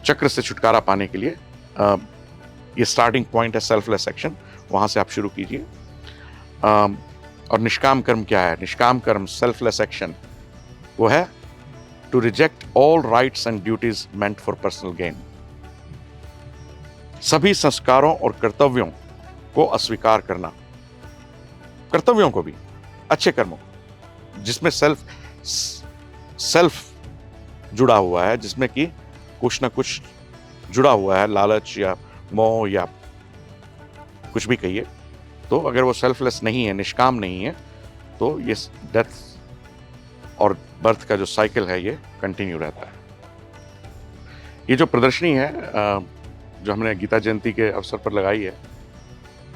चक्र से छुटकारा पाने के लिए ये स्टार्टिंग पॉइंट है सेल्फलेस एक्शन, वहां से आप शुरू कीजिए। और निष्काम कर्म क्या है? निष्काम कर्म, सेल्फलेस एक्शन, वो है to reject all rights and duties meant for personal gain. सभी संस्कारों और कर्तव्यों को अस्वीकार करना, कर्तव्यों को भी, अच्छे कर्मों, जिसमें सेल्फ जुड़ा हुआ है, जिसमें कि कुछ ना कुछ जुड़ा हुआ है, लालच या मोह या कुछ भी कहिए। तो अगर वो सेल्फलेस नहीं है, निष्काम नहीं है, तो ये डेथ और बर्थ का जो साइकिल है ये कंटिन्यू रहता है। ये जो प्रदर्शनी है जो हमने गीता जयंती के अवसर पर लगाई है,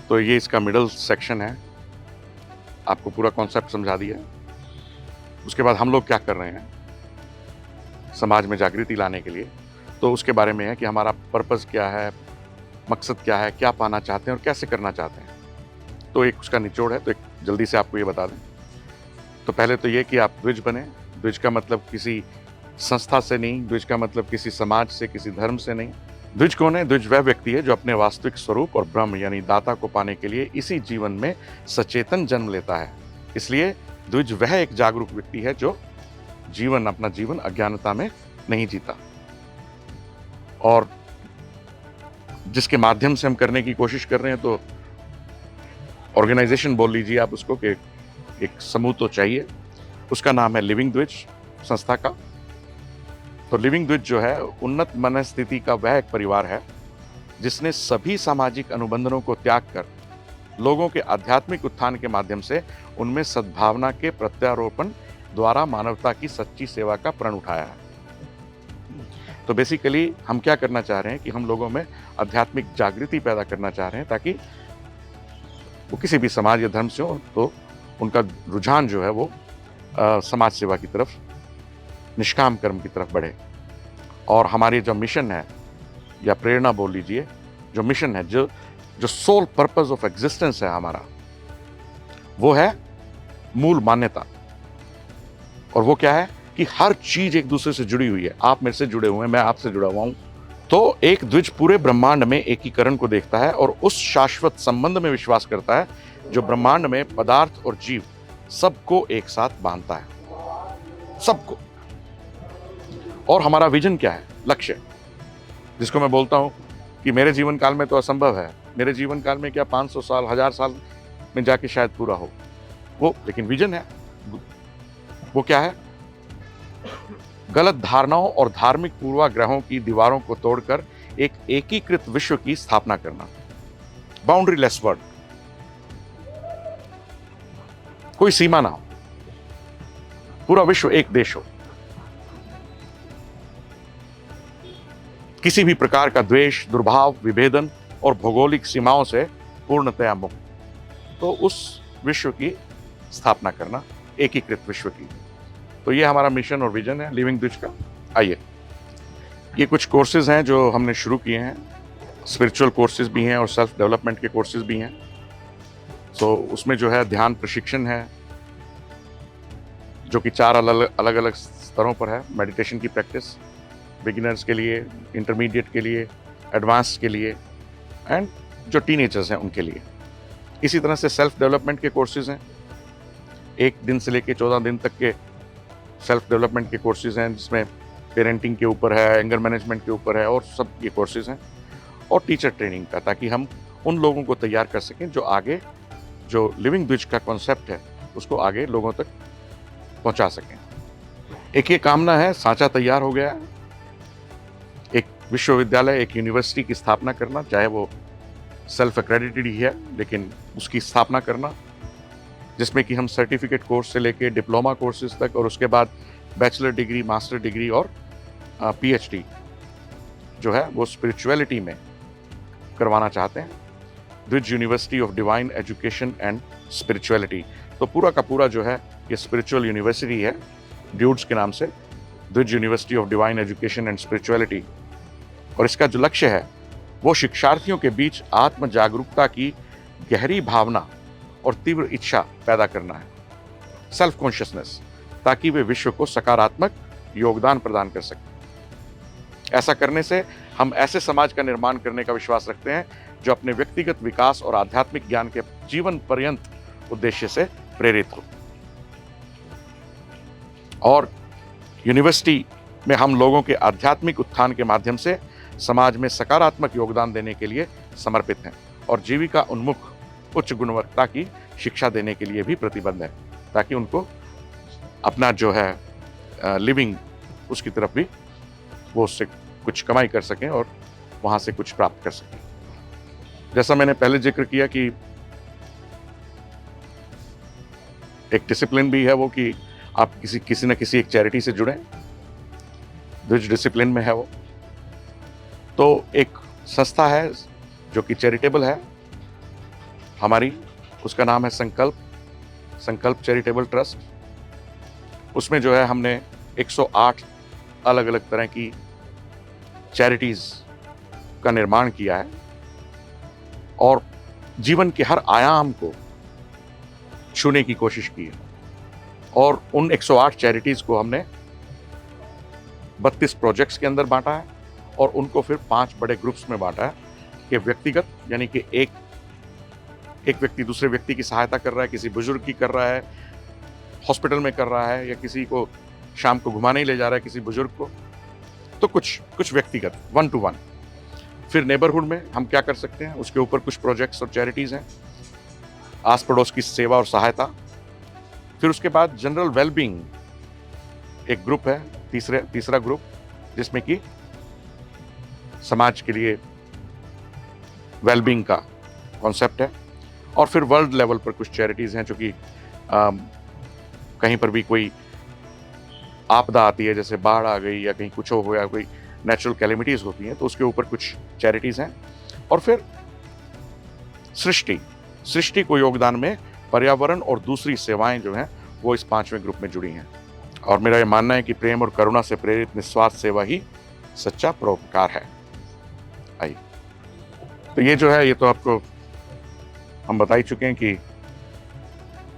तो ये इसका मिडल सेक्शन है। आपको पूरा कॉन्सेप्ट समझा दिया है। उसके बाद हम लोग क्या कर रहे हैं समाज में जागृति लाने के लिए, तो उसके बारे में है कि हमारा पर्पस क्या है, मकसद क्या है, क्या पाना चाहते हैं और कैसे करना चाहते हैं। तो एक उसका निचोड़ है, तो एक जल्दी से आपको ये बता दें। तो पहले तो ये कि आप द्विज बने। द्विज का मतलब किसी संस्था से नहीं, द्विज का मतलब किसी समाज से, किसी धर्म से नहीं। द्विज कौन है? द्विज वह व्यक्ति है जो अपने वास्तविक स्वरूप और ब्रह्म यानी दाता को पाने के लिए इसी जीवन में सचेतन जन्म लेता है। इसलिए द्विज वह एक जागरूक व्यक्ति है जो अपना जीवन अज्ञानता में नहीं जीता, और जिसके माध्यम से हम करने की कोशिश कर रहे हैं। तो ऑर्गेनाइजेशन बोल लीजिए आप उसको, कि एक समूह तो चाहिए। उसका नाम है लिविंग द्विज संस्था का। तो लिविंग द्विज जो है उन्नत मनस्थिति का वह एक परिवार है जिसने सभी सामाजिक अनुबंधनों को त्याग कर लोगों के आध्यात्मिक उत्थान के माध्यम से उनमें सद्भावना के प्रत्यारोपण द्वारा मानवता की सच्ची सेवा का प्रण उठाया है। तो बेसिकली हम क्या करना चाह रहे हैं कि हम लोगों में आध्यात्मिक जागृति पैदा करना चाह रहे हैं, ताकि वो किसी भी समाज या धर्म से हो तो उनका रुझान जो है वो समाज सेवा की तरफ, निष्काम कर्म की तरफ बढ़े। और हमारी जो मिशन है या प्रेरणा बोल लीजिए, जो मिशन है, जो सोल पर्पस ऑफ एग्जिस्टेंस है हमारा, वो है मूल मान्यता। और वो क्या है कि हर चीज एक दूसरे से जुड़ी हुई है। आप मेरे से जुड़े हुए हैं, मैं आपसे जुड़ा हुआ हूं। तो एक द्विज पूरे ब्रह्मांड में एकीकरण को देखता है और उस शाश्वत संबंध में विश्वास करता है जो ब्रह्मांड में पदार्थ और जीव सबको एक साथ बांधता है, सबको। और हमारा विजन क्या है, लक्ष्य, जिसको मैं बोलता हूं कि मेरे जीवन काल में तो असंभव है, मेरे जीवन काल में क्या 500 साल 1000 साल में जाके शायद पूरा हो वो, लेकिन विजन है। वो क्या है? गलत धारणाओं और धार्मिक पूर्वाग्रहों की दीवारों को तोड़कर एक एकीकृत विश्व की स्थापना करना, बाउंड्रीलेस वर्ल्ड, कोई सीमा ना हो, पूरा विश्व एक देश हो, किसी भी प्रकार का द्वेष, दुर्भाव, विभेदन और भौगोलिक सीमाओं से पूर्णतया मुक्त। तो उस विश्व की स्थापना करना, एकीकृत विश्व की। तो ये हमारा मिशन और विजन है लिविंग द्विज का। आइए, ये कुछ कोर्सेज हैं जो हमने शुरू किए हैं। स्पिरिचुअल कोर्सेज भी हैं और सेल्फ डेवलपमेंट के कोर्सेज भी हैं। तो उसमें जो है ध्यान प्रशिक्षण है, जो कि 4 अलग अलग स्तरों पर है। मेडिटेशन की प्रैक्टिस बिगिनर्स के लिए, इंटरमीडिएट के लिए, एडवांस के लिए एंड जो टीनेजर्स हैं उनके लिए। इसी तरह से सेल्फ डेवलपमेंट के कोर्सेज हैं, 1 दिन से लेकर 14 दिन तक के सेल्फ डेवलपमेंट के कोर्सेज हैं, जिसमें पेरेंटिंग के ऊपर है, एंगर मैनेजमेंट के ऊपर है और सब ये कोर्सेज हैं। और टीचर ट्रेनिंग का, ताकि हम उन लोगों को तैयार कर सकें जो आगे जो लिविंग द्विज का कॉन्सेप्ट है उसको आगे लोगों तक पहुंचा सकें। एक ये कामना है, सांचा तैयार हो गया है, एक विश्वविद्यालय, एक यूनिवर्सिटी की स्थापना करना, चाहे वो सेल्फ एक्रेडिटेड ही है लेकिन उसकी स्थापना करना, जिसमें कि हम सर्टिफिकेट कोर्स से लेके डिप्लोमा कोर्सेज तक और उसके बाद बैचलर डिग्री, मास्टर डिग्री और पीएचडी जो है वो स्पिरिचुअलिटी में करवाना चाहते हैं। द्विज university of divine education and spirituality. तो पूरा का पूरा जो है ये स्पिरिचुअल यूनिवर्सिटी है, ड्यूड्स के नाम से, द्विज university of divine education and spirituality. और इसका जो लक्ष्य है वो शिक्षार्थियों के बीच आत्म जागरूकता की गहरी भावना और तीव्र इच्छा पैदा करना है, सेल्फ कॉन्शियसनेस, ताकि वे विश्व को सकारात्मक योगदान प्रदान कर सकें। ऐसा करने से हम ऐसे समाज का निर्माण करने का विश्वास रखते हैं जो अपने व्यक्तिगत विकास और आध्यात्मिक ज्ञान के जीवन पर्यंत उद्देश्य से प्रेरित हो। और यूनिवर्सिटी में हम लोगों के आध्यात्मिक उत्थान के माध्यम से समाज में सकारात्मक योगदान देने के लिए समर्पित हैं और जीविका उन्मुख उच्च गुणवत्ता की शिक्षा देने के लिए भी प्रतिबद्ध है, ताकि उनको अपना जो है लिविंग उसकी तरफ भी वो उससे कुछ कमाई कर सकें और वहाँ से कुछ प्राप्त कर सकें। जैसा मैंने पहले जिक्र किया कि एक डिसिप्लिन भी है वो कि आप किसी न किसी एक चैरिटी से जुड़ें, द्विज डिसिप्लिन में है वो। तो एक संस्था है जो कि चैरिटेबल है हमारी, उसका नाम है संकल्प चैरिटेबल ट्रस्ट। उसमें जो है हमने 108 अलग अलग तरह की चैरिटीज का निर्माण किया है और जीवन के हर आयाम को छूने की कोशिश की है। और उन 108 चैरिटीज को हमने 32 प्रोजेक्ट्स के अंदर बांटा है और उनको फिर 5 बड़े ग्रुप्स में बांटा है कि व्यक्तिगत, यानी कि एक व्यक्ति दूसरे व्यक्ति की सहायता कर रहा है, किसी बुजुर्ग की कर रहा है, हॉस्पिटल में कर रहा है, या किसी को शाम को घुमाने ही ले जा रहा है किसी बुजुर्ग को, तो कुछ व्यक्तिगत 1 to 1। फिर नेबरहुड में हम क्या कर सकते हैं, उसके ऊपर कुछ प्रोजेक्ट्स और चैरिटीज हैं, आस पड़ोस की सेवा और सहायता। फिर उसके बाद जनरल वेलबींग एक ग्रुप है, तीसरा ग्रुप, जिसमें कि समाज के लिए वेलबींग का कॉन्सेप्ट है। और फिर वर्ल्ड लेवल पर कुछ चैरिटीज हैं जो कि कहीं पर भी कोई आपदा आती है, जैसे बाढ़ आ गई या कहीं कुछ हो गया, कोई नेचुरल कैलेमिटीज होती हैं, तो उसके ऊपर कुछ चैरिटीज हैं। और फिर सृष्टि को योगदान में पर्यावरण और दूसरी सेवाएं जो हैं वो इस 5वें ग्रुप में जुड़ी हैं। और मेरा ये मानना है कि प्रेम और करुणा से प्रेरित निस्वार्थ सेवा ही सच्चा परोपकार है। आइए, तो ये जो है ये तो आपको हम बता ही चुके हैं कि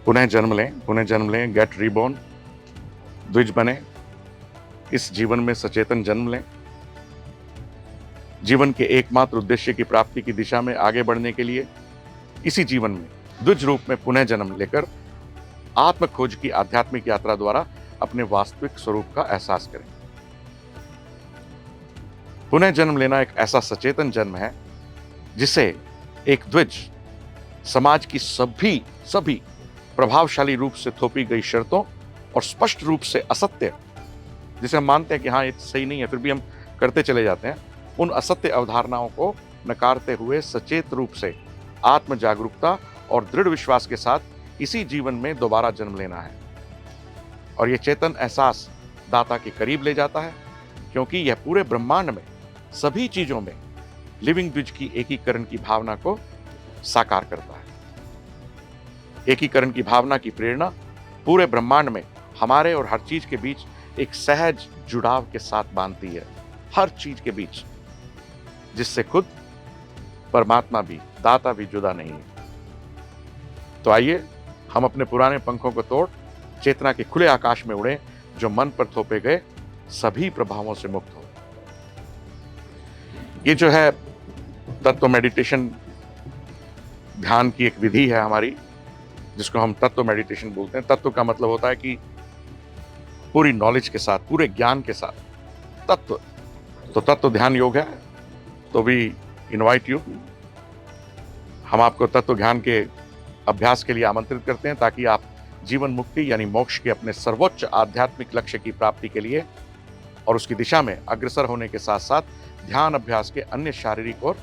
पुनः जन्म लें, गेट रीबॉर्न, द्विज बने, इस जीवन में सचेतन जन्म लें, जीवन के एकमात्र उद्देश्य की प्राप्ति की दिशा में आगे बढ़ने के लिए इसी जीवन में द्विज रूप में पुनः जन्म लेकर आत्म खोज की आध्यात्मिक यात्रा द्वारा अपने वास्तविक स्वरूप का एहसास करें। पुनः जन्म लेना एक ऐसा सचेतन जन्म है जिसे एक द्विज समाज की सभी प्रभावशाली रूप से थोपी गई शर्तों और स्पष्ट रूप से असत्य, जिसे हम मानते हैं कि हाँ ये सही नहीं है फिर भी हम करते चले जाते हैं, उन असत्य अवधारणाओं को नकारते हुए सचेत रूप से आत्म जागरूकता और दृढ़ विश्वास के साथ इसी जीवन में दोबारा जन्म लेना है। और यह चेतन एहसास दाता के करीब ले जाता है, क्योंकि यह पूरे ब्रह्मांड में सभी चीजों में लिविंग द्विज की एकीकरण की भावना को साकार करता है। एकीकरण की भावना की प्रेरणा पूरे ब्रह्मांड में हमारे और हर चीज के बीच एक सहज जुड़ाव के साथ बांधती है, हर चीज के बीच, जिससे खुद परमात्मा भी, दाता भी जुदा नहीं है। तो आइए हम अपने पुराने पंखों को तोड़ चेतना के खुले आकाश में उड़े, जो मन पर थोपे गए सभी प्रभावों से मुक्त हो। ये जो है तत्व मेडिटेशन ध्यान की एक विधि है हमारी, जिसको हम तत्व मेडिटेशन बोलते हैं। तत्व का मतलब होता है कि पूरी नॉलेज के साथ, पूरे ज्ञान के साथ तत्व। तो तत्व ध्यान योग है। तो वी इनवाइट यू, हम आपको तत्व ज्ञान के अभ्यास के लिए आमंत्रित करते हैं, ताकि आप जीवन मुक्ति यानी मोक्ष के अपने सर्वोच्च आध्यात्मिक लक्ष्य की प्राप्ति के लिए और उसकी दिशा में अग्रसर होने के साथ साथ ध्यान अभ्यास के अन्य शारीरिक और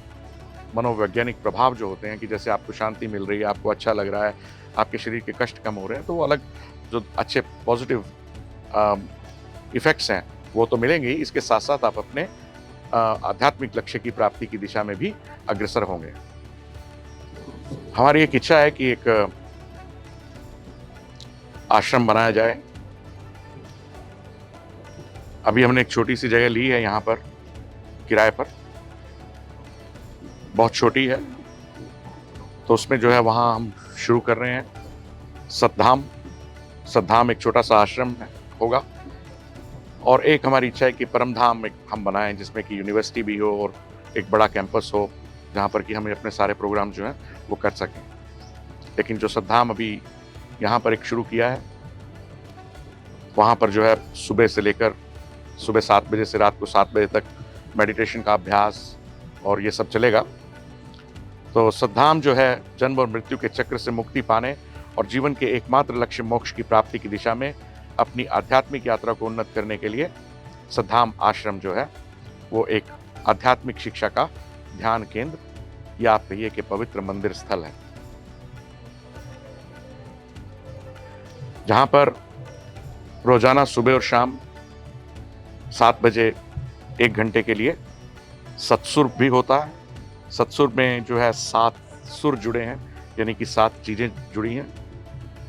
मनोवैज्ञानिक प्रभाव जो होते हैं, कि जैसे आपको शांति मिल रही है, आपको अच्छा लग रहा है, आपके शरीर के कष्ट कम हो रहे हैं, तो वो अलग जो अच्छे पॉजिटिव इफेक्ट्स हैं वो तो मिलेंगे ही। इसके साथ साथ आप अपने आध्यात्मिक लक्ष्य की प्राप्ति की दिशा में भी अग्रसर होंगे। हमारी एक इच्छा है कि एक आश्रम बनाया जाए। अभी हमने एक छोटी सी जगह ली है यहाँ पर किराए पर, बहुत छोटी है, तो उसमें जो है वहाँ हम शुरू कर रहे हैं सतधाम एक छोटा सा आश्रम होगा। और एक हमारी इच्छा है कि परमधाम एक हम बनाएं, जिसमें कि यूनिवर्सिटी भी हो और एक बड़ा कैंपस हो, जहाँ पर कि हम अपने सारे प्रोग्राम जो हैं वो कर सकें। लेकिन जो सतधाम अभी यहाँ पर एक शुरू किया है, वहाँ पर जो है सुबह से लेकर सुबह 7 बजे से रात को 7 बजे तक मेडिटेशन का अभ्यास और ये सब चलेगा। तो सतधाम जो है जन्म और मृत्यु के चक्र से मुक्ति पाने और जीवन के एकमात्र लक्ष्य मोक्ष की प्राप्ति की दिशा में अपनी आध्यात्मिक यात्रा को उन्नत करने के लिए सतधाम आश्रम जो है वो एक आध्यात्मिक शिक्षा का ध्यान केंद्र, या आप कहिए कि पवित्र मंदिर स्थल है, जहां पर रोजाना सुबह और शाम 7 बजे 1 घंटे के लिए सत्सुर भी होता है। सत्सुर में जो है 7 सुर जुड़े हैं, यानी कि 7 चीजें जुड़ी हैं।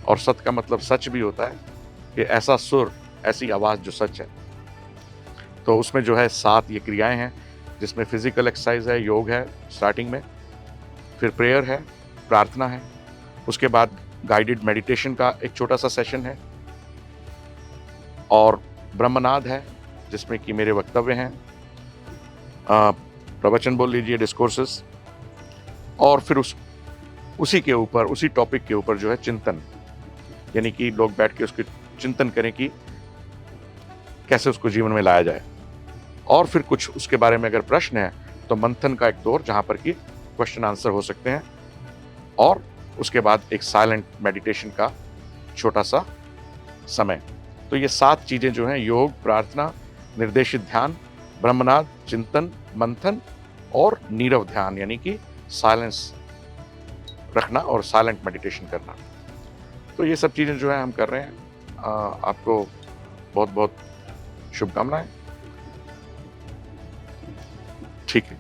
और सत का मतलब सच भी होता है, कि ऐसा सुर, ऐसी आवाज जो सच है। तो उसमें जो है 7 ये क्रियाएं हैं, जिसमें फिजिकल एक्सरसाइज है, योग है स्टार्टिंग में, फिर प्रेयर है, प्रार्थना है, उसके बाद गाइडेड मेडिटेशन का एक छोटा सा सेशन है, और ब्रह्मनाद है जिसमें कि मेरे वक्तव्य हैं, प्रवचन बोल लीजिए, डिस्कोर्सेस, और फिर उसी के ऊपर, उसी टॉपिक के ऊपर जो है चिंतन, यानी कि लोग बैठ के उसके चिंतन करें कि कैसे उसको जीवन में लाया जाए। और फिर कुछ उसके बारे में अगर प्रश्न है तो मंथन का एक दौर, जहां पर कि क्वेश्चन आंसर हो सकते हैं, और उसके बाद एक साइलेंट मेडिटेशन का छोटा सा समय। तो ये 7 चीजें जो हैं, योग, प्रार्थना, निर्देशित ध्यान, ब्रह्मनाद, चिंतन, मंथन और नीरव ध्यान, यानी कि साइलेंस रखना और साइलेंट मेडिटेशन करना। तो ये सब चीजें जो है हम कर रहे हैं। आपको बहुत बहुत शुभकामनाएं। ठीक है।